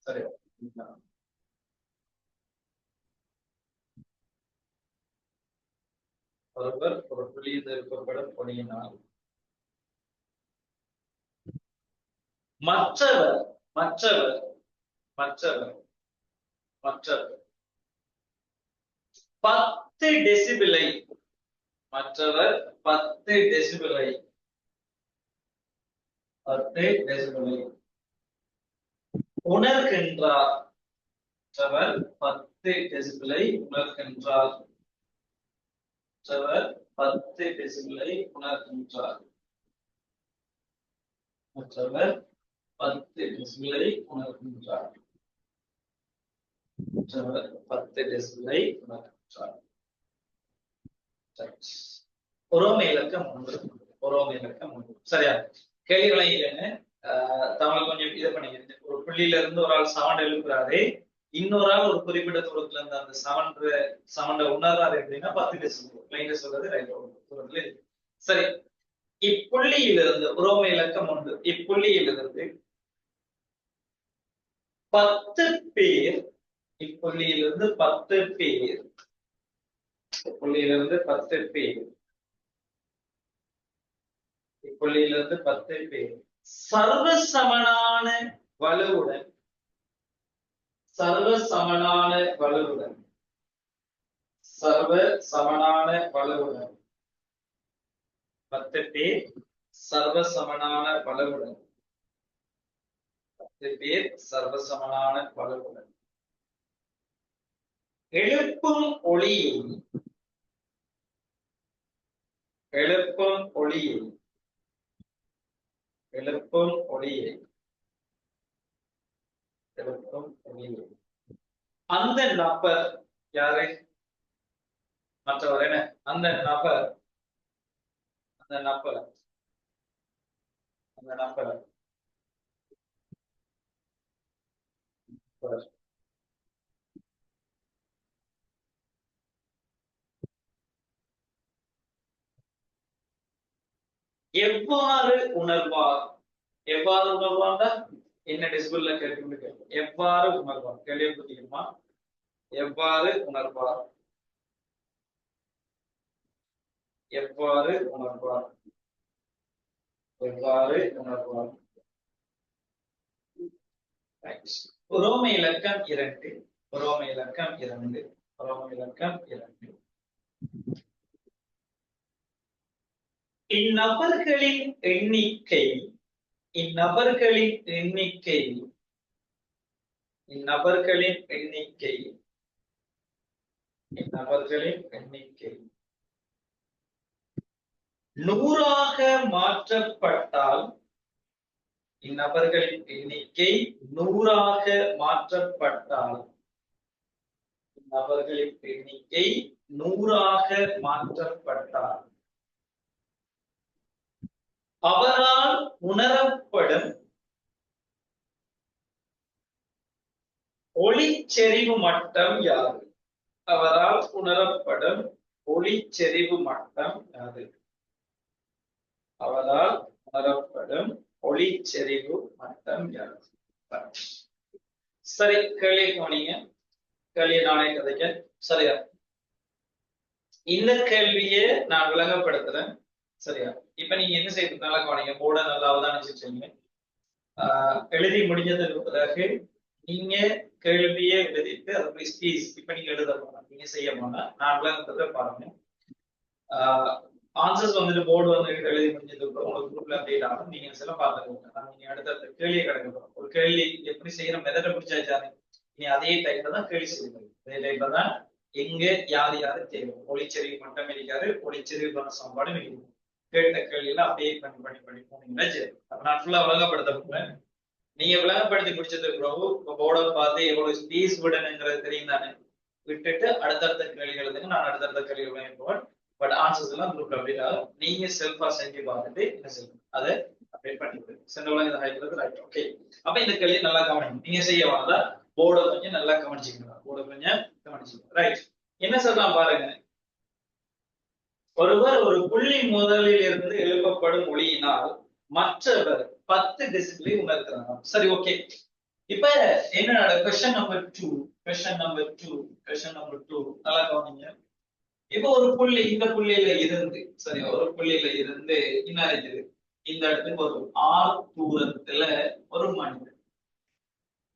Speaker 1: சரி, ஒருவர் ஒரு புள்ளியில் எழுப்பப்படும் ஒளியினால் மற்றவர் மற்றவர் மற்றவர் மற்றவர் 10 டெசிபிளை மற்றவர் 10 டெசிபிளை 10 டெசிபிளை உணர்கின்றார். மற்றவர் 10 டெசிபிளை உணர்கின்றார். மற்றவர் 10 டெசிபிளை உணர்கின்றார். மற்றவர் 10 டெசிபிளை உணர்கின்றார். மற்றவர் 10 டெசிபிளை உணர்கின்றார். ஒரோமை இலக்கம் 1. ஒரோமை இலக்கம் 1. சரியா? கேள்விகளை இல்லைன்னு தமிழ் கொஞ்சம் இது பண்ணிக்கிறது. ஒரு புள்ளியில இருந்து ஒரு ஆள் சவுண்ட் எழுப்புறாரு, இன்னொரு ஆள் ஒரு குறிப்பிட்ட தூரத்துல இருந்து அந்த சவுண்ட உணர்றாரு அப்படின்னா 10 டெசிபிள். லைன்ல சொல்றது ரைட் தூரத்துல இருக்கு. சரி, இப்புள்ளியிலிருந்து உரோமை இலக்கம் 1. இப்புள்ளியிலிருந்து 10 பேர், இப்புள்ளியிலிருந்து 10 பேர், இப்புள்ளியிலிருந்து 10 பேர், இப்புள்ளியிலிருந்து 10 பேர் சர்வசமனான வலுவுடன், சர்வசமனான வலுவுடன், சர்வசமனான வலுவுடன் 10 பேர் சர்வசமனான வலுவுடன், 10 பேர் சர்வசமனான வலுவுடன் எழுப்பும் ஒளியை, எழுப்பும் ஒளியை, எழுப்பும் ஒளியை, எழுப்பும் ஒளியை அந்த நபர் யாரு? மற்றவர் என்ன? அந்த நபர், அந்த நபர், அந்த நபர் எவ்வாறு உணர்வார்? எவ்வாறு உணர்வாங்க? என்ன டெசிபிள்ல கேள்வி? எவ்வாறு உணர்வார்? கேள்வி புரியுமா? எவ்வாறு உணர்வார்? எவ்வாறு உணர்வார்? எவ்வாறு உணர்வார்? உரோமை இலக்கம் 2. உரோமை இலக்கம் 2. உரோமை இலக்கம் 2. இந்நபர்களின் எண்ணிக்கை, இந்நபர்களின் எண்ணிக்கை, இந்நபர்களின் எண்ணிக்கை, இந்நபர்களின் எண்ணிக்கை 100ஆக மாற்றப்பட்டால், இந்நபர்களின் எண்ணிக்கை 100ஆக மாற்றப்பட்டால், இந்நபர்களின் எண்ணிக்கை 100ஆக மாற்றப்பட்டால் அவரால் உணரப்படும் ஒளிச்செறிவு மட்டம் யாது? அவரால் உணரப்படும் ஒளிச்செறிவு மட்டம் யாது? அவரால் உணரப்படும் ஒளிச்செறிவு மட்டம் யாது? சரி, கேள்வி கவனிங்க. கேள்வியை நானே கதைக்க. சரியா? இந்த கேள்வியை நான் விளங்கப்படுத்துறேன். சரியா? இப்ப நீங்க என்ன செய்யறது? நல்லா கவனிங்க. போர்டை நல்லா அவதானிச்சுட்டீங்க. எழுதி முடிஞ்சதுக்கு பிறகு நீங்க கேள்வியை எழுதிட்டு அதுக்கு ஸ்பீஸ் இப்ப நீங்க எழுத போனா நீங்க செய்ய போனா நான் விளங்கப்படுத்த பாருங்க. ஆன்சர்ஸ் வந்துட்டு போர்டு வந்து எழுதி முடிஞ்சதுக்கு அப்புறம் உங்களுக்கு குரூப்ல அப்டேட் ஆகும். நீங்க சில பார்த்துக்கோங்க. நீங்க அடுத்த கேள்வியை கிடைக்க போறோம். ஒரு கேள்வி எப்படி செய்யற மெதட பிடிச்சாச்சாரு, நீ அதே டைப்ல தான் கேள்வி செய்யணும். அதே டைப்ல தான் எங்க யாரு யாரு தேவை. ஒளிச்செறிவு மட்டும் இருக்காரு, ஒளிச்செறிவுக்கான சமன்பாடு இருக்கும். கேட்ட கேள்வியில அப்படியே பண்ணி போனீங்கன்னா சரி. நான் ஃபுல்லா விளங்கப்படுத்த போறேன். நீங்க விளங்கப்படுத்தி முடிச்சதுக்கு பிறகு போர்டை பார்த்து எவ்வளவு ஸ்பேஸ் விடணுங்கிறது தெரியும் தானே. விட்டுட்டு அடுத்தடுத்த கேள்வி எழுதுங்க. நான் அடுத்தடுத்த கேள்வி போவேன். பட் ஆன்சர்ஸ் எல்லாம் குரூப்ல அப்டேட் ஆகும். நீங்க செல்ஃபா செஞ்சு பார்த்துட்டு என்ன செய்யணும் அதை அப்டேட் பண்ணிட்டு ரைட். ஓகே, அப்ப இந்த கேள்வி நல்லா கவனிங்க. நீங்க செய்ய வாங்க. போர்டை கொஞ்சம் நல்லா கவனிச்சுக்கணும். போர்டை கொஞ்சம் கவனிச்சுக்கணும். ரைட், என்ன சொல்லலாம் பாருங்க. ஒருவர் ஒரு புள்ளி முதலில் இருந்து எழுப்பப்படும் ஒளியினால் மற்றவர் 10 டெசிபிளை உணர்கிறாங்க. சரி, ஓகே. இப்ப என்ன question number 2, question number 2, question number 2 நல்லா கவனிங்க. இப்ப ஒரு புள்ளி இந்த புள்ளியில இருந்து, சரி, ஒரு புள்ளியில இருந்து என்ன இருக்குது, இந்த இடத்துக்கு ஒரு R தூரத்துல ஒரு மனிதன்.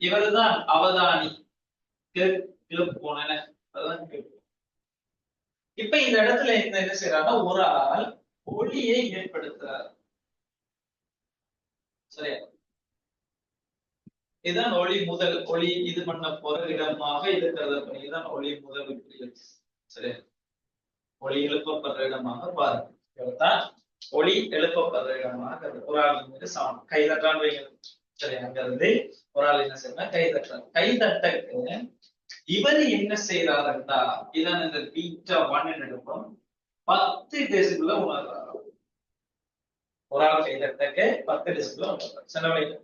Speaker 1: இவர்தான் அவதானி. போன அதான் இப்ப இந்த இடத்துல என்ன செய்யறாருன்னா ஒரு ஆள் ஒளியை ஏற்படுத்துறார். சரியா? இதுதான் ஒளி முதல் ஒளி இது பண்ண போற இடமாக இது கருதப்படும். இதுதான் ஒளி முதல் புரியுது. சரியா? ஒளி எழுப்பப்படுற இடமாக பாருங்க. இதுதான் ஒளி எழுப்பப்படுற இடமாக ஒரு ஆள் மீது சமம். கை தட்டான் வைங்க. சரி, அங்க இருந்து ஒரு ஆள் என்ன செய்யணும், கை தட்டுறாரு. கை தட்டக்கு இவர் என்ன செய்யறாருன்னா, இதான் இந்த பீட்டா 1 எடுப்போம் 10 டெசிபிள உணர்றாரு. ஒரு ஆள் கை தட்டக்கு 10 டெசிபிள உணர்றாரு. சின்ன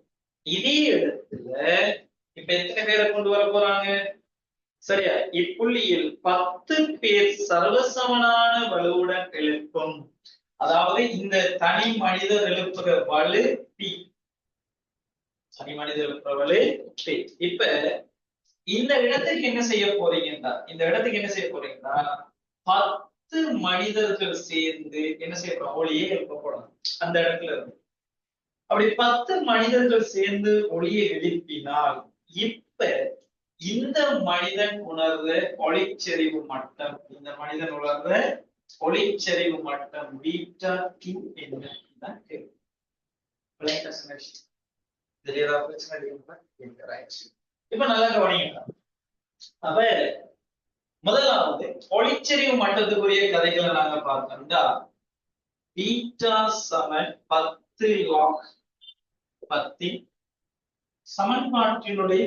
Speaker 1: இதே இடத்துல இப்ப எத்தனை பேரை கொண்டு வர போறாங்க? சரியா? இப்புள்ளியில் 10 பேர் சர்வசமனான வலுவுடன் எழுப்பும். அதாவது இந்த தனி மனிதர் எழுப்புற வலு பி. தனி மனிதர் எழுப்புற வலு பி. இப்ப இந்த இடத்துக்கு என்ன செய்ய போறீங்கன்னா, இந்த இடத்துக்கு என்ன செய்ய போறீங்கன்னா 10 மனிதர்கள் சேர்ந்து என்ன செய்ய போறோம், ஒளியை எழுப்ப போறோம் அந்த இடத்துல இருந்து. அப்படி 10 மனிதர்கள் சேர்ந்து ஒளியை எழுப்பினால் இப்ப இந்த மனிதன் உணர்ற ஒளிச்செறிவு மட்டம், இந்த மனிதன் உணர்ற ஒளிச்செறிவு மட்டம் பீட்டா 2 என்ன கேள்வி. இப்ப நல்லா கவனிங்க. அப்ப முதலாவது ஒளிச்செறிவு மட்டத்துக்குரிய கதைகளை நாங்க பார்த்தோம்னா பீட்டா சமன் 10 லாக் 10 சமன்பாட்டினுடைய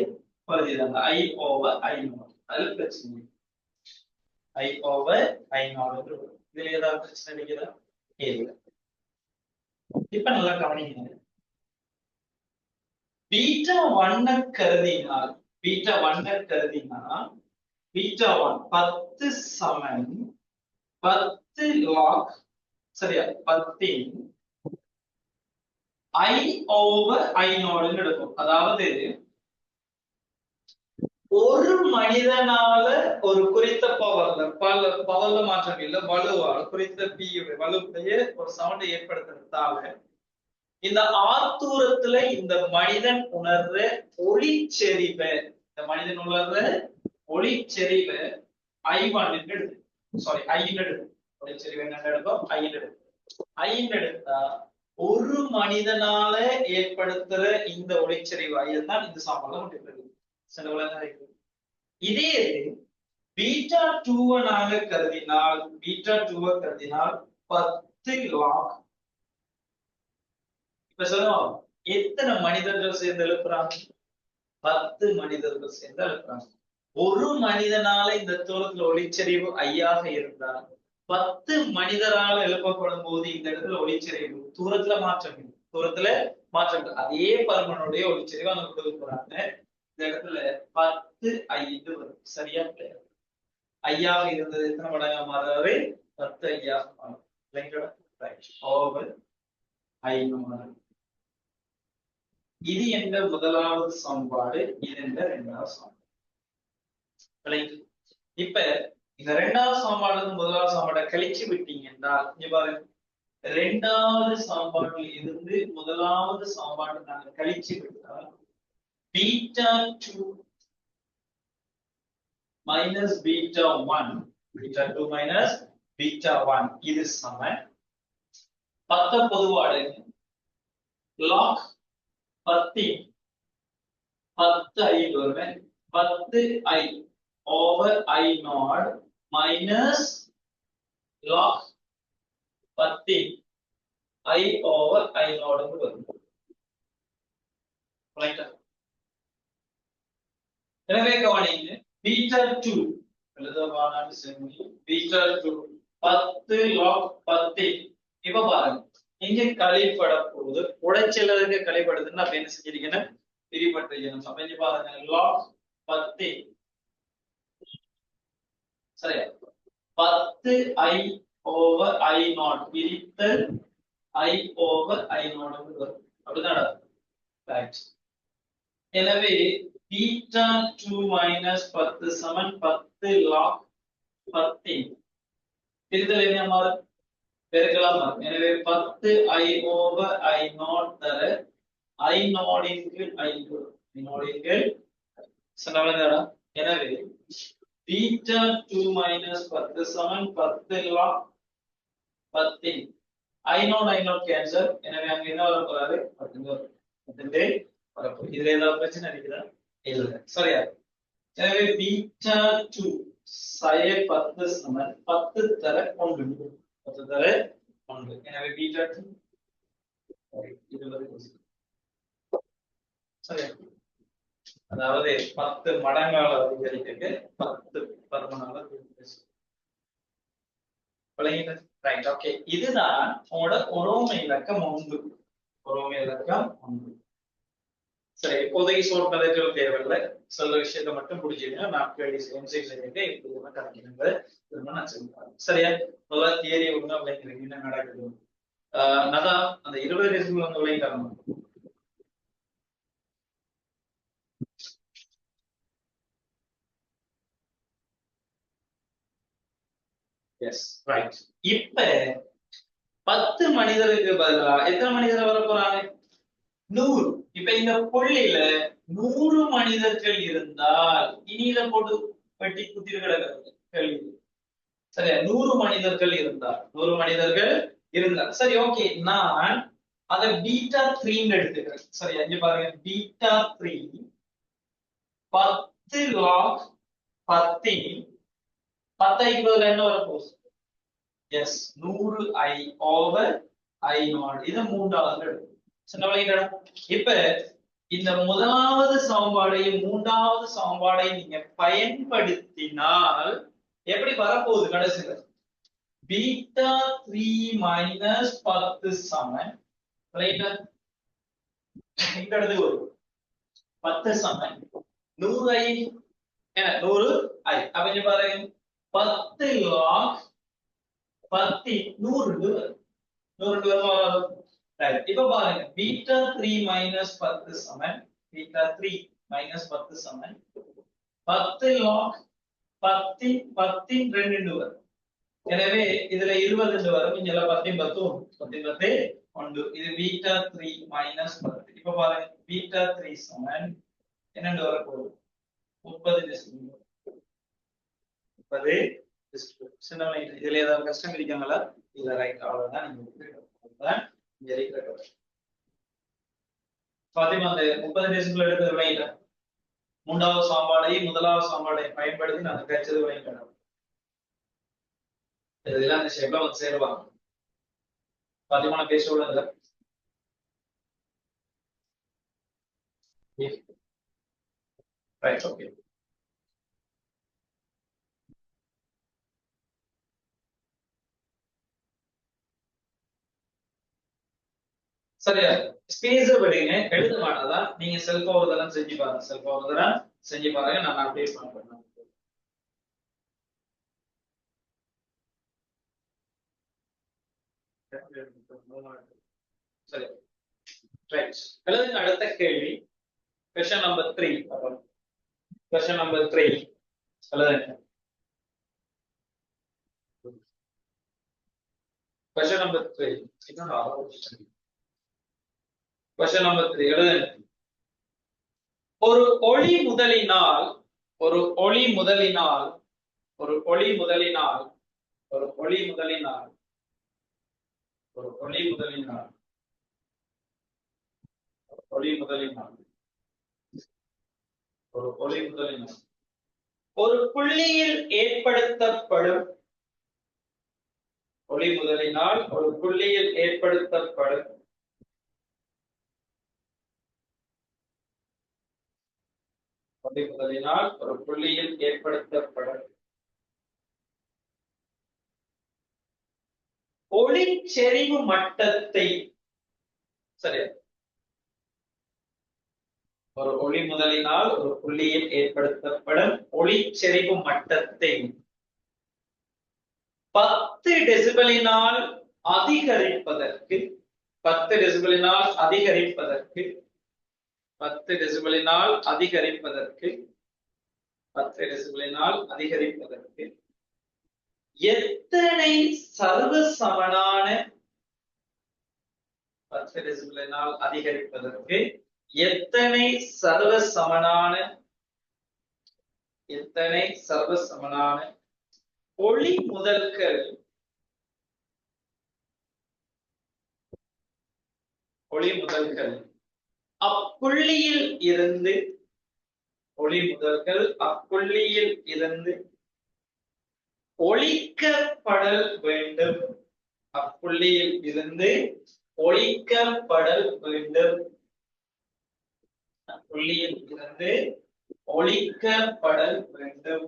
Speaker 1: பகுதி தான் I over I0. அது பிரச்சனை I over I0. இதுல ஏதாவது பிரச்சனை இருக்கிறதா? இல்ல. இப்ப நல்லா கவனிங்க. பீட்டா 1 கருதினால் பீட்டா 1 கருதினால் பீட்டா 1 10 சமன் 10 லாக் சரியா 10 I over I0 எடுக்கும். அதாவது ஒரு மனிதனால ஒரு குறித்த பவர்ல மாற்றம் இல்ல வலுவால் குறித்த பி வலுவுடைய ஒரு சவுண்டை ஏற்படுத்துறதால இந்த ஆத்தூரத்துல இந்த மனிதன் உணர்ற ஒளிச்செறிவை இந்த மனிதன் உணர்ற ஒளிச்செறிவை I1 எடுத்து சாரி I எடுத்து ஒளிச்செறிவை என்ன எடுக்கும் I எடுத்தா ஒரு மனிதனால ஏற்படுத்துற இந்த ஒளிச்செறிவு ஐதான் இந்த சாம்பலம் இருக்கு. இதே பீட்டா 2 நாங்க கருதினால் பீட்டா 2 கருதினால் 10 லாக். இப்ப சொல்லுவோம் எத்தனை மனிதர்கள் சேர்ந்து எழுப்புறாங்க? 10 மனிதர்கள் சேர்ந்து எழுப்புறாங்க. ஒரு மனிதனால இந்த தூரத்துல ஒளிச்செறிவு ஐயாக இருந்தால் 10 மனிதரால் எழுப்பப்படும் போது இந்த இடத்துல ஒளிச்செறிவு தூரத்துல மாற்றம் இல்லை. தூரத்துல மாற்றம் அதே பருமனுடைய ஒளிச்செறிவு அங்க கொடுக்க போறாங்க. இந்த இடத்துல 10 5 வரும். சரியா? ஐயாக இருந்தது எத்தனை மடங்கா மாறாரு? 10 ஐயாக மாறும். இது என்ற முதலாவது சமன்பாடு, இது என்ற இரண்டாவது சமன்பாடு. இப்ப இந்த இரண்டாவது சமன்பாடு முதலாவது சமன்பாடை கழிச்சு விட்டீங்கன்னா இங்க பாருங்க, இரண்டாவது சமன்பாட்டில் இருந்து முதலாவது சமன்பாட்டை நாங்கள் கழிச்சு விட்டால் beta 2 minus beta 1 beta 2 minus beta 1 இது சமன் 10 பொதுவாடு log 10 I வருவேன் 10 I over I naught minus log 10 I over I naught வரும். எனவே கவனிங்க beta 2 எழுதவானான்னு சொல்லி beta 2 10 log 10 இப்ப பாருங்க இங்க கழிப்பட போகுது. உடைச்செல்லதுக்கு கழிப்படுதுன்னா அப்ப என்ன செஞ்சிருக்கீங்கன்னா பிரிபட்டிருக்கணும். அப்ப இங்க பாருங்க log 10 சரியா 10 I over I naught பிரித்தல் I over I naught வரும். அப்படிதானே? எனவே beta 2 minus 10 சமன் 10 log 10 பிரித்தல் என்ன மாறும்? பெருக்கலாம் மாறும். எனவே 10 I over I naught தர I naught இன் கீழ் I naught இன் கீழ் சொன்னவளா. எனவே பீட்டா 2 மைனஸ் 10 சமன் 10 log 10 ஐநோட் கேன்சல். எனவே அங்க என்ன வர போறாரு 10 வரப்போகுது. இதுல ஏதாவது பிரச்சனை இருக்குதா? இல்ல. சரியா? எனவே பீட்டா 2 sin 10 சமன் 10 தர 1 10 தர 1. எனவே பீட்டா 2 20. சரியா? அதாவது 10 மடங்கால அதிகரிக்க 10 பருமனால ரைட். ஓகே, இதுதான் உங்களோட ஒரோமை இலக்கம் 1. ஒரோமை இலக்கம் 1. சரி, இப்போதைக்கு சோர்ப்பதற்கு தேவையில்லை. சொல்ற விஷயத்தை மட்டும் புரிஞ்சுக்கங்க. நான் கேள்வி எம்சிக்கு செய்யுங்க எப்படி எல்லாம் கணக்கிடுங்க திரும்ப நான் சொல்லுறேன். சரியா? நல்லா தியரி ஒண்ணு அப்படிங்கிறீங்க என்ன நடக்குது. அதான் அந்த 20 டெசிபிள் வந்து விளையாடணும். Yes, right. இப்ப 10 மனிதருக்கு பதிலா எத்தனை மனிதர் வர போறாங்க? 100. இப்ப இந்த புள்ளியில 100 மனிதர்கள் இருந்தால் இனியில போட்டு வெட்டி குத்தி கிடக்கிறது கேள்வி. சரியா? 100 மனிதர்கள் இருந்தால் 100 மனிதர்கள் இருந்தால் சரி, ஓகே, நான் அதை பீட்டா 3 எடுத்துக்கிறேன். சரியா? இங்க பாருங்க, பீட்டா 3 10 log 10 10க்கு பதிலா என்ன வரப்போகுது? Yes, 100 I over I0. இது மூன்றாவது எடுக்கும். இப்ப இந்த முதலாவது சமன்பாடையும் மூன்றாவது சமன்பாடையும் நீங்க பயன்படுத்தினால் எப்படி வரப்போகுது கடைசியில? பீட்டா 3 மைனஸ் 10 சமன் இந்த இடத்துக்கு வரும் 10 சமன் 100 I 100 I. அப்ப இங்க பாருங்க 10 log 10 100 வரும். இப்ப பாருங்க பீட்டா 3 மைனஸ் 10 சமன் பீட்டா 3 மைனஸ் 10 சமன் 10 log 10 10 2 வரும். எனவே இதுல 20 வரும். இங்க 10 10 1. இது பீட்டா 3 மைனஸ் 10. இப்ப பாருங்க பீட்டா 3 சமன் என்னண்டு வர போகுது? 30 டெசிபிள். 30 டெசிபிள். சின்ன இதுல ஏதாவது கஷ்டம் இருக்காங்களா? இல்ல, ரைட், அவ்வளவுதான். நீங்க பாத்தீங்கன்னா அந்த 30 டெசிபிள் எடுத்தது விளையில மூன்றாவது சாம்பாடையும் முதலாவது சாம்பாடையும் பயன்படுத்தி நான் கிடைச்சது விளையிட்டேன். இதெல்லாம் இந்த ஷேப்ல வந்து சேருவாங்க. பாத்தீங்கன்னா பேச விடுங்க. Right, okay. சரியா? ஸ்பேஸ் விடுங்க, எழுத மாட்டதான். நீங்க செல்ஃபா ஒரு தரம் செஞ்சு பாருங்க. செல்ஃபா ஒரு தரம் செஞ்சு பாருங்க. நான் அப்டேட் பண்றேன். சரி, ரைட். எழுதுங்க. அடுத்த கேள்வி கொஸ்டின் நம்பர் 3. கொஸ்டின் நம்பர் 3 எழுதுங்க. கொஸ்டின் நம்பர் 3 கொஸ்டின் நம்பர் 3 எழுதுங்க. ஒரு ஒளி முதலினால் ஒரு ஒளி முதலினால் ஒரு ஒளி முதலினால் ஒரு ஒளி முதலினால் ஒரு ஒளி முதலினால் ஒளி முதலினால் ஒரு ஒளி முதலினால் ஒரு புள்ளியில் ஏற்படுத்தப்படும் ஒளி முதலினால் ஒரு புள்ளியில் ஏற்படுத்தப்படும் ஒளி முதலினால் ஒரு புள்ளியில் ஏற்படுத்தப்படும் ஒளிச்செறிவு மட்டத்தை, சரியா? ஒரு ஒளி முதலினால் ஒரு புள்ளியில் ஏற்படுத்தப்படும் ஒளிச்செறிவு மட்டத்தை 10 டெசிபலினால் அதிகரிப்பதற்கு 10 டெசிபலினால் அதிகரிப்பதற்கு 10 டெசிபலினால் அதிகரிப்பதற்கு 10 டெசிபலினால் அதிகரிப்பதற்கு எத்தனை சர்வ சமனான 10 டெசிபலினால் அதிகரிப்பதற்கு எத்தனை சர்வ சமனான எத்தனை சர்வசமனான ஒளி முதல்கள் அப்புள்ளியில் இருந்து ஒளி முதல்கள் அப்புள்ளியில் இருந்து ஒழிக்கப்படல் வேண்டும். அப்புள்ளியில் இருந்து ஒழிக்கப்படல் வேண்டும். அப்புள்ளியில் இருந்து ஒழிக்கப்படல் வேண்டும்.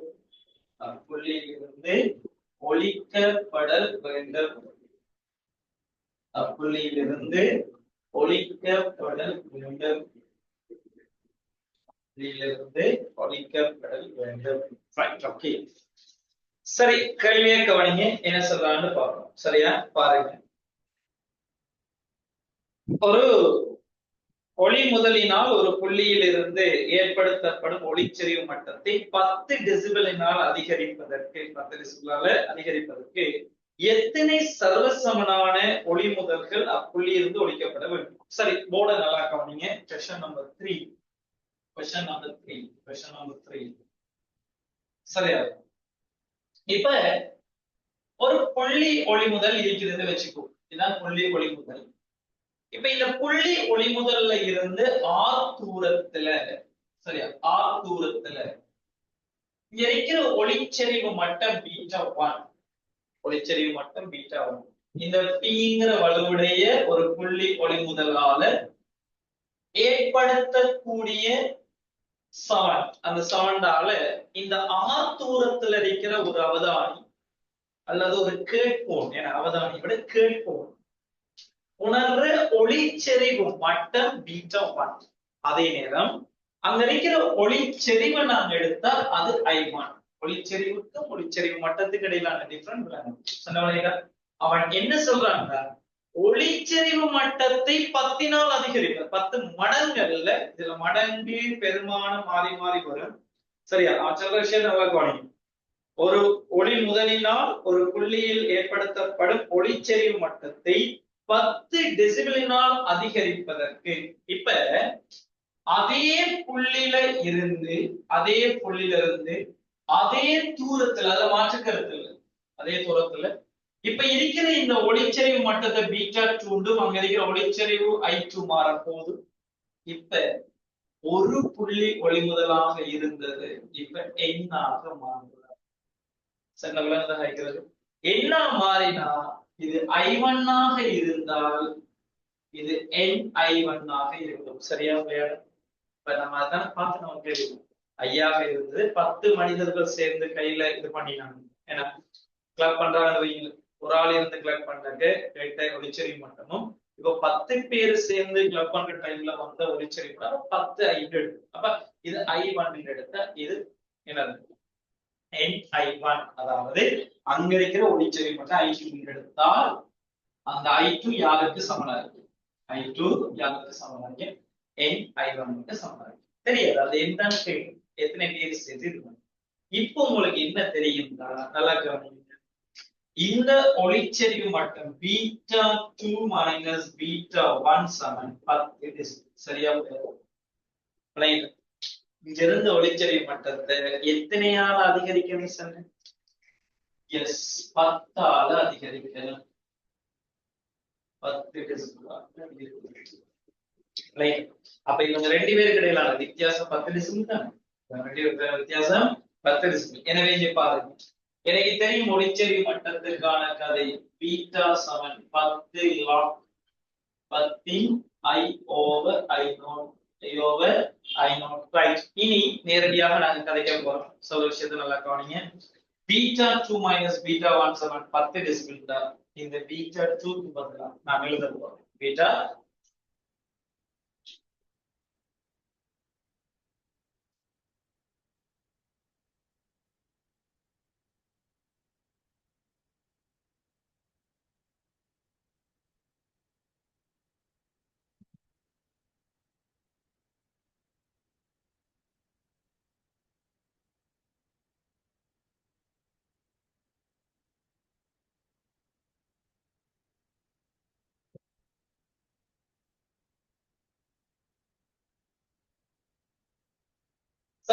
Speaker 1: அப்புள்ளியில் இருந்து ஒழிக்கப்படல் வேண்டும். அப்புள்ளியிலிருந்து ஒழிக்கப்படல் வேண்டும். இதிலிருந்து ஒழிக்கப்படல் வேண்டும். Right, okay. சரி, கேள்வியை கவனிங்க, என்ன சொல்றான்னு பார்ப்போம். சரியா, பாருங்க. ஒரு ஒளி முதலினால் ஒரு புள்ளியில் இருந்து ஏற்படுத்தப்படும் ஒளிச்செறிவு மட்டத்தை 10 டெசிபலினால் அதிகரிப்பதற்கு 10 டெசிபலால அதிகரிப்பதற்கு எத்தனை சர்வசமனான ஒளி முதல்கள் அப்புள்ளியிலிருந்து ஒழிக்கப்பட வேண்டும்? சரி, போர்ட நல்லா கவனிங்க. Question number 3. Question number 3. Question number 3. சரியா, இப்ப ஒரு புள்ளி ஒளி முதல் இருக்கிறது வச்சுக்கோ. இதுதான் புள்ளி ஒளி முதல். இப்ப இந்த புள்ளி ஒளி முதல்ல இருந்து ஆர் தூரத்துல, சரியா, ஆர் தூரத்துல இங்க இருக்கிற ஒளிச்செறிவு மட்டம் β1. ஒளிச்செறிவு மட்டம் β1. இந்த Pங்கிற வலுவுடைய ஒரு புள்ளி ஒளி முதலால ஏற்படுத்தக்கூடிய சவுண்ட், அந்த சவுண்டால இந்த ஆர் தூரத்துல இருக்கிற ஒரு அவதானி அல்லது ஒரு கேட்போன், என அவதானி விட கேட்போன் உணர்ற ஒளிச்செறிவு மட்டம் β1. அதே நேரம் அங்க இருக்கிற ஒளிச்செறிவை நாங்க எடுத்தா அது I1. ஒளிச்செறிவுக்கும் ஒளிச்செறிவு மட்டத்துக்கு இடையிலான டிஃபரன்ஸ். அவன் என்ன சொல்றாங்க, ஒளிச்செறிவு மட்டத்தை 10 அதிகரிக்க, 10 மடங்குல, இதுல மடங்கு பெருமானம் மாறி மாறி வரும். சரியா, நான் சொல்ற விஷயம் நல்லா கவனிங்க. ஒரு ஒளி முதலினால் ஒரு புள்ளியில் ஏற்படுத்தப்படும் ஒளிச்செறிவு மட்டத்தை 10 டெசிபலினால் அதிகரிப்பதற்கு, இப்ப அதே புள்ளியில இருந்து அதே தூரத்துல, அதை மாற்றுக்கிறது இல்லை, அதே தூரத்துல இப்ப இருக்கிற இந்த ஒளிச்செறிவு மட்டத்தை β2, அங்க இருக்கிற ஒளிச்செறிவு I2 மாறப்போகுது. இப்ப ஒரு புள்ளி ஒளி முதலாக இருந்தது, இப்ப எண்ணாக மாறுகிறது. என்ன மாறினா இது I1 ஆக இருந்தால் இது NI1 ஆக இருக்கும். சரியா, இப்ப நம்ம அதான் பார்த்து நமக்கு தெரியும். ஐயாக இருந்தது, 10 மனிதர்கள் சேர்ந்து கையில இது பண்ணினாங்க, ஏன்னா கிளப் பண்றாங்க, ஒரு ஆள் இருந்து கிளப் பண்ணாங்க, கேட்ட ஒளிச்செறிவு மட்டமும் இப்ப 10 பேர் சேர்ந்து கிளப் பண்ற டைம்ல வந்த ஒளிச்செறிவு மட்டம் 10 I2 எடுக்கும். அப்ப இது I1 எடுத்த இது என்னது NI1. அதாவது அங்க இருக்கிற ஒளிச்செறிவு மட்டம் I2 எடுத்தால் அந்த I2 யாருக்கு சமனா இருக்கு? I2 யாருக்கு சமனா இருக்கு? NI1 சமனா இருக்கு. தெரியாது, அது என்னன்னு கேட்கும், எத்தனை பேர் சேர்ந்து இது. இப்போ உங்களுக்கு என்ன தெரியும்னா, நல்லா கவனிங்க. இந்த ஒளிச்செறிவு மட்டம் β2 மைனஸ் β1 சமன் 10 டெசிபல். சரியா, இங்க இருந்த ஒளிச்செறிவு மட்டத்தை எத்தனையால அதிகரிக்கணும் சொன்னேன்? எஸ், 10 அதிகரிக்கணும். 10 டெசிபல். அப்ப இவங்க 2 பேருக்கு இடையிலான வித்தியாசம் 10 டெசிபல் தான். 2 பேருக்கு வித்தியாசம் 10 டெசிபல். எனவே இங்க பாருங்க, எனக்கு தெரியும் ஒளிச்செறிவு மட்டத்திற்கான கதை பீட்டா சமன் 10 log 10 I over I0 I0. Right, இனி நேரடியாக நாங்க கதைக்க போறோம். சொல்ல விஷயத்தை நல்லா கவனிங்க. β2 மைனஸ் β1 சமன் 10 டெசிபல் தான். இந்த β2 க்கு பதிலா நான் எழுத போறோம் பீட்டா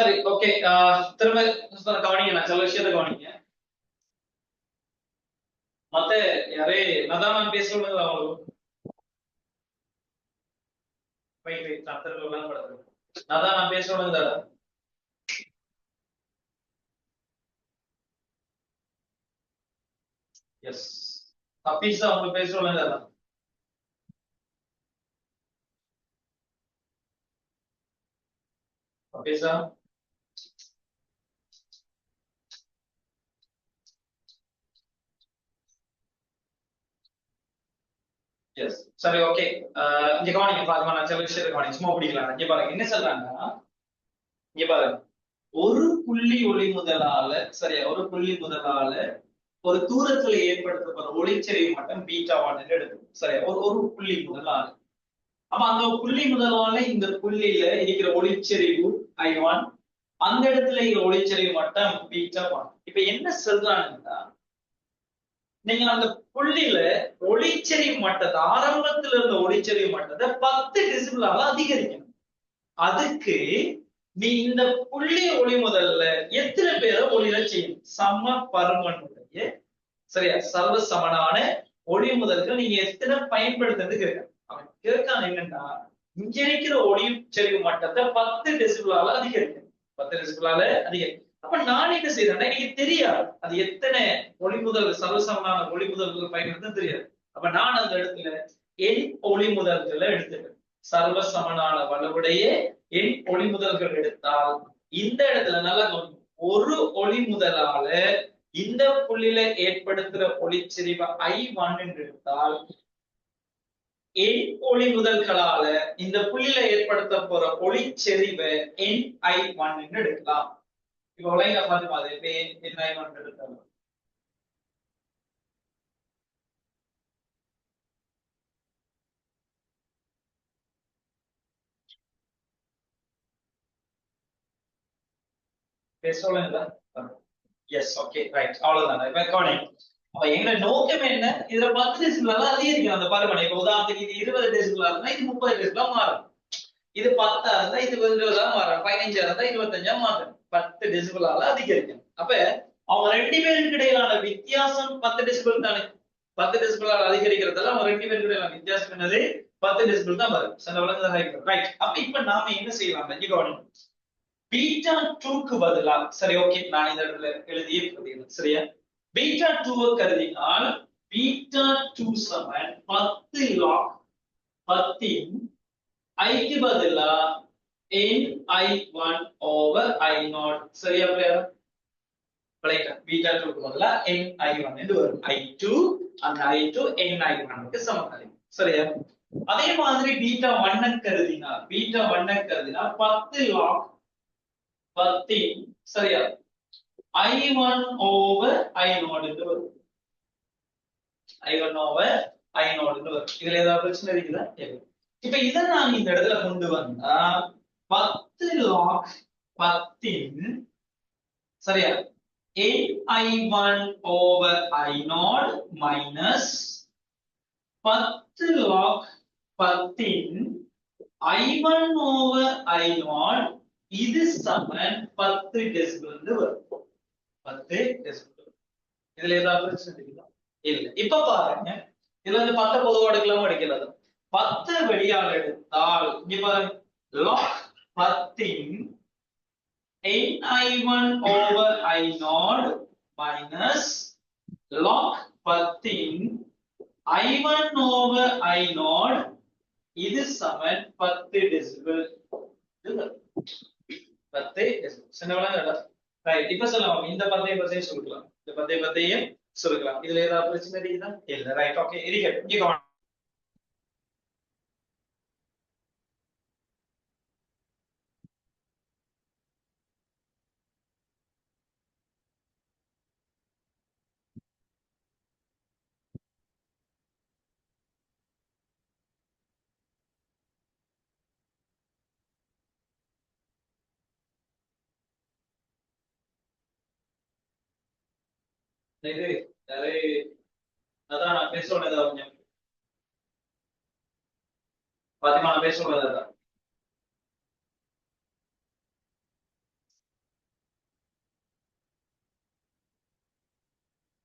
Speaker 1: சரி ஓகே திரும்ப கவனிங்க நான் சில விஷயத்த கவனிங்க மத்த யாரே நதான் நான் பேசுறது அவங்களுக்கு வெயிட் நான் திரும்ப விளம்பரப்படுத்துறேன் நதான் நான் பேசுறது தானே எஸ் அப்பீஸா அவங்க பேசுறது தானே அப்பீஸா எஸ் சரி ஓகே இங்க கவனிங்க பாருங்க நான் சில விஷயத்தை கவனிங்க சும்மா பிடிக்கலாம் இங்க பாருங்க என்ன சொல்றாங்கன்னா இங்க பாருங்க ஒரு புள்ளி ஒளி முதலால சரியா ஒரு புள்ளி முதலால ஒரு தூரத்துல ஏற்படுத்தப்படுற ஒளிச்செறிவு மட்டம் பீட்டா ஒன் எடுக்கும் சரியா ஒரு புள்ளி முதலால அப்ப அந்த புள்ளி முதலால இந்த புள்ளியில இருக்கிற ஒளிச்செறிவு I1 அந்த இடத்துல இருக்கிற ஒளிச்செறிவு மட்டம் பீட்டா ஒன் இப்ப என்ன சொல்றாங்கன்னா நீங்க அந்த புள்ளியில ஒளிச்செறிவு மட்டத்தை ஆரம்பத்துல இருந்த ஒளிச்செறிவு மட்டத்தை 10 டெசிபிளால அதிகரிக்கணும் அதுக்கு நீ இந்த புள்ளி ஒளி முதல்ல எத்தனை பேரை ஒளிர செய்யும் சம பருமனுடைய சரியா சர்வ சமனான ஒளி முதல்கள் நீங்க எத்தனை பயன்படுத்துறது கேட்க அவன் கேட்கான் என்னன்னா இங்க இருக்கிற ஒளி செறிவு மட்டத்தை 10 டெசிபிளால அதிகரிக்கணும் 10 டெசிபிளால அதிகரிக்கும் அப்ப நான் என்ன செய்யறேன்னா எனக்கு தெரியாது அது எத்தனை ஒளி முதல் சர்வசமனான ஒளி முதல்கள் பயன்படுத்த தெரியாது அப்ப நான் அந்த இடத்துல என் ஒளி முதல்களை எடுத்துக்கிறேன் சர்வ சமனான வலுவுடைய என் ஒளி முதல்கள் எடுத்தால் இந்த இடத்துல நல்லா ஒரு ஒளி முதலால இந்த புள்ளியில ஏற்படுத்துற ஒளிச்செறிவு I1 என்று எடுத்தால் என் ஒளி முதல்களால இந்த புள்ளியில ஏற்படுத்த போற ஒளிச்செறிவை NI1 என்று எடுக்கலாம் இப்ப உலக பார்த்து மாதிரி NI1 எடுத்தாலும் பேசலாம் எஸ் ஓகே ரைட் அவ்வளவுதான் இப்ப கவனிங்க அப்ப எங்க நோக்கம் என்ன இதுல 10 டெசிபிளால அதிகரிக்கும் அந்த பருமனை இப்ப உதாரணத்துக்கு இது 20 டெசிபிளா இருந்தா இது 30 டெசிபிளா மாறும் இது 10 இருந்தா இது 20 மாறும் 15 இருந்தா 25 மாறும் 10 டெசிபிளால அதிகரிக்கும் அப்ப அவங்க ரெண்டு பேருக்கு இடையிலான வித்தியாசம் 10 டெசிபிள் தானே 10 டெசிபிளால அதிகரிக்கிறதால அவங்க ரெண்டு பேருக்கு இடையிலான வித்தியாசம் என்னது 10 டெசிபிள் தான் வரும் சில விளங்குதா ரைட் அப்ப இப்ப நாம என்ன செய்யலாம் இங்க கவனிங்க பீட்டா 2க்கு பதிலா சரி ஓகே நான் இந்த இடத்துல எழுதியே பதிகிறேன் சரியா பீட்டா 2 கருதினால் பீட்டா 2 சமன் 10 log 10 ஐக்கு பதிலா NI1 ஓவர் I0 சரியா பிள்ளையா பிள்ளைங்க பீட்டா 2க்கு பதிலா NI1 என்று வரும் I2 அந்த I2 NI1க்கு சமம் சரியா அதே மாதிரி பீட்டா 1 கருதினால் 10 log 10 சரியா I1 over I0 என்று வரும் I1 over I0 என்று வரும் இதுல ஏதாவது பிரச்சனை இருக்குதா இப்ப இதை நான் இந்த இடத்துல கொண்டு வந்தா 10 log 10 சரியா I1 over I0 minus 10 log 10 I1 over I0 இது சமன் 10 டெசிபிள் வரும் 10 டெசிபிள் இதுல ஏதாவது பிரச்சனை இருக்குதா இல்ல இப்ப பாருங்க இதுல இருந்து 10 பொதுவா எடுக்கலாம் எடுக்கல 10 வெளியால் எடுத்தால் இங்க பாருங்க log 10 NI1 over I0 minus log 10 I1 over I0 இது சமன் 10 டெசிபிள் 10 டெசிபிள் ரைட் இப்ப சொல்லலாம் இந்த 10 பத்தியும் சொல்லிக்கலாம் இந்த 10 பத்தியும் சொல்லிக்கலாம் இதுல ஏதாவது பிரச்சனை இருக்குதா இல்ல ரைட் ஓகே இருக்கட்டும் இங்க இது அதான் நான் பேச வேண்டியதா கொஞ்சம் பாத்திமா நான் பேச வேண்டியதா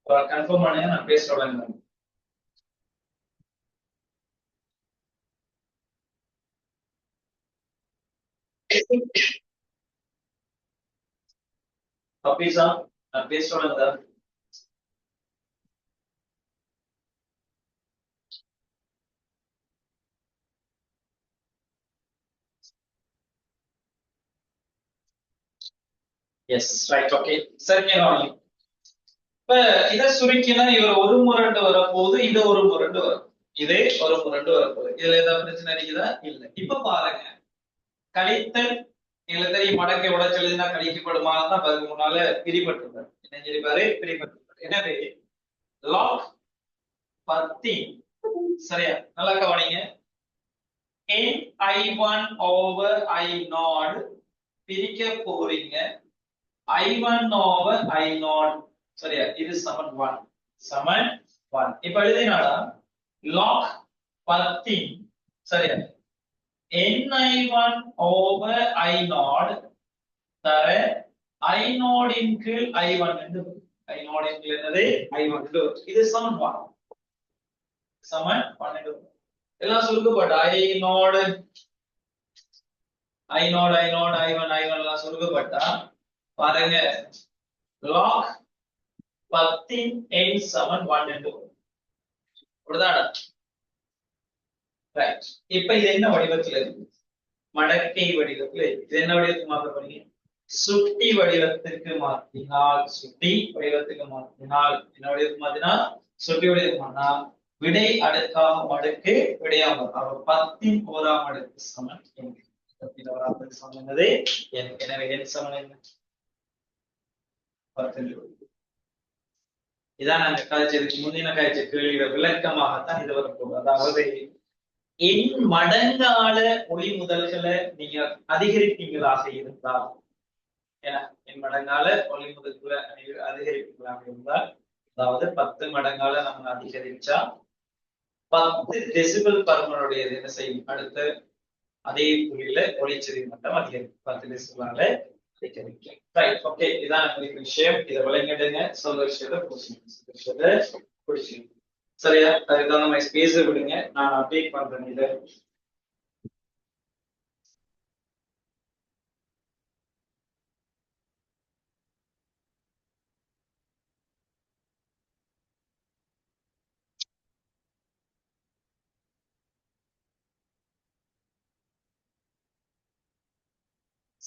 Speaker 1: கன்ஃபார்ம் பண்ணுங்க, நான் பேச தொடங்குறேன். பப்பீஸா, நான் பேச தொடங்குதா? S, right, okay. சரிங்க. இப்ப இதை சுருக்கினா இவர் ஒரு முரண்டு வரப்போகுது, இது ஒரு முரண்டு வரும், இதே ஒரு முரண்டு வரப்போகுது. இதுல ஏதாவது பிரச்சனை இருக்குதா? இல்ல. இப்ப பாருங்க, கழித்தல் எங்களுக்கு தெரியும், மடக்கை உடைச்சு எழுதினா கழிக்கப்படுமான்னு தான் அதுக்கு முன்னால பிரிபட்டுருப்பாரு. என்ன சொல்லிப்பாரு? பிரிபட்டுருப்பாரு. எனவே log 10, சரியா? நல்லா கவனிங்க. I1 over I0 பிரிக்க போறீங்க I1 over I0, சரியா? இது சமன் 1, சமன் 1. இப்ப எழுதினாடா log 10, சரியா? Ni1 over I0 தர I0 இன் கீழ் I1 என்று I0 இன் கீழ் என்னது? I1 என்று. இது சமன் 1, சமன் 1. எல்லாம் சுருக்கப்பட்ட I0 I0 I0 I1 I1 எல்லாம் சுருக்கப்பட்டா பாருங்க, log 10 n சமன் 1 என்று அப்படிதானா? ரைட். இப்ப இது என்ன வடிவத்துல இருக்கு? மடக்கை வடிவத்துல இருக்கு. இது என்ன வடிவத்துக்கு மாத்த போறீங்க? சுட்டி வடிவத்திற்கு மாற்றினால், சுட்டி வடிவத்துக்கு மாற்றினால் என்ன வடிவத்துக்கு மாத்தினா? சுட்டி வடிவத்துக்கு மாற்றினா விடை அடுக்காக மடக்கு விடையாகும். அப்ப 10 ஓராம் அடுக்கு சமன் n. 10 ஓராம் அடுக்கு சமன் என்னது? n. எனவே n சமன் என்ன? 10. இதான் நாங்க காய்ச்சதுக்கு முந்தின காய்ச்ச கேள்வியோட விளக்கமாகத்தான் இது வரப்போகுது. அதாவது என் மடங்கால ஒளி முதல்களை நீங்க அதிகரிப்பீங்களாக இருந்தால், என் மடங்கால ஒளி முதல்களை அதிகரிப்பீங்களாக இருந்தால், அதாவது 10 மடங்கால நம்ம அதிகரிச்சா 10 டெசிபல் பருமனுடையது என்ன செய்யும்? அடுத்த அதே புள்ளியில ஒளிச்செறிவு மட்டும் அதிகரிக்கும். 10 டெசிபலால அதிகரிக்கும். Right, okay. இதான் உங்களுக்கு விஷயம். இதை விளங்கிடுங்க. சொல்ற விஷயத்தை புடிச்சுங்க. சரியா? அதுதான் நம்ம ஸ்பேஸ் விடுங்க, நான் அப்டேட் பண்றேன் இதை.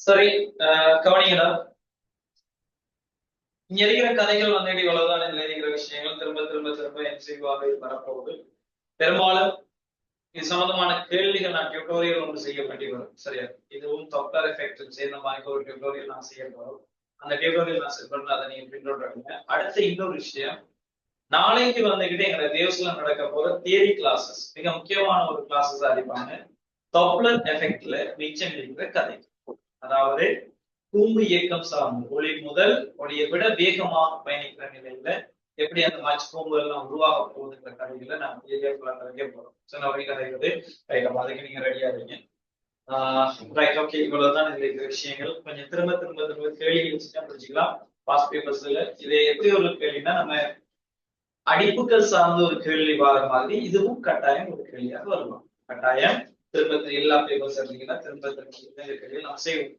Speaker 1: சரி, கவனிங்களா? இங்க இருக்கிற கதைகள் வந்துட்டு இவ்வளவுதான். இதுல இருக்கிற விஷயங்கள் திரும்ப திரும்ப திரும்ப எம்சிக்யூவாக வரப்போகுது. பெரும்பாலும் இது சம்பந்தமான கேள்விகள் நான் டியூட்டோரியல் ஒன்று செய்ய வேண்டி வரும். சரியா? இதுவும் டாக்டர் எஃபெக்ட் சேர்ந்த மாதிரி ஒரு டியூட்டோரியல் நான் செய்ய போறோம். அந்த டியூட்டோரியல் நான் செட் பண்ண அதை நீங்க பிரிண்ட் அவுட் எடுங்க. அடுத்து இன்னொரு விஷயம், நாளைக்கு வந்துகிட்டு எங்க தேவஸ்ல நடக்க போற தியரி கிளாஸஸ் மிக முக்கியமான ஒரு கிளாஸஸ் அடிப்பாங்க. டாப்லர் எஃபெக்ட்ல மிச்சம் இருக்கிற கதை, அதாவது கூம்பு இயக்கம் சார்ந்து ஒளி முதல் ஒளியை விட வேகமாக பயணிக்கிற நிலையில எப்படி அந்த மாச்சு கூம்பு எல்லாம் உருவாக போகுதுங்கிற கதைகளை நான் கதைக்க போறோம். சில வகை கதைகள். அதுக்கு நீங்க ரெடியா இருங்க. Right, okay. இவ்வளவுதான் இதுல இருக்கிற விஷயங்கள். கொஞ்சம் திரும்ப திரும்ப திரும்ப கேள்வி வச்சுட்டா புரிஞ்சுக்கலாம். பாஸ்ட் பேப்பர்ஸ்ல இது எப்படி ஒரு கேள்வினா, நம்ம அடிப்புகள் சார்ந்த ஒரு கேள்வி வர மாதிரி இதுவும் கட்டாயம் ஒரு கேள்வியாக வரலாம். கட்டாயம் திரும்ப எல்லா பேப்பர்ஸ் எடுத்தீங்கன்னா திரும்ப திரும்ப நம்ம செய்வோம்.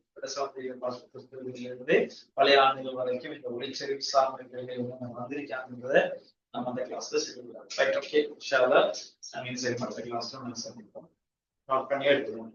Speaker 1: இருந்து பழைய ஆண்டுகள் வரைக்கும் இந்த ஒளிச்செறிவு சார்ந்த கேள்விகள் வந்திருக்காங்கிறத நம்ம அந்த கிளாஸ்ல செய்யலாம். Right, okay. இன்ஷா அல்லாஹ் நாம இந்த கிளாஸ்ல நம்ம சந்திப்போம். நோட் பண்ணி எடுத்துக்கோங்க.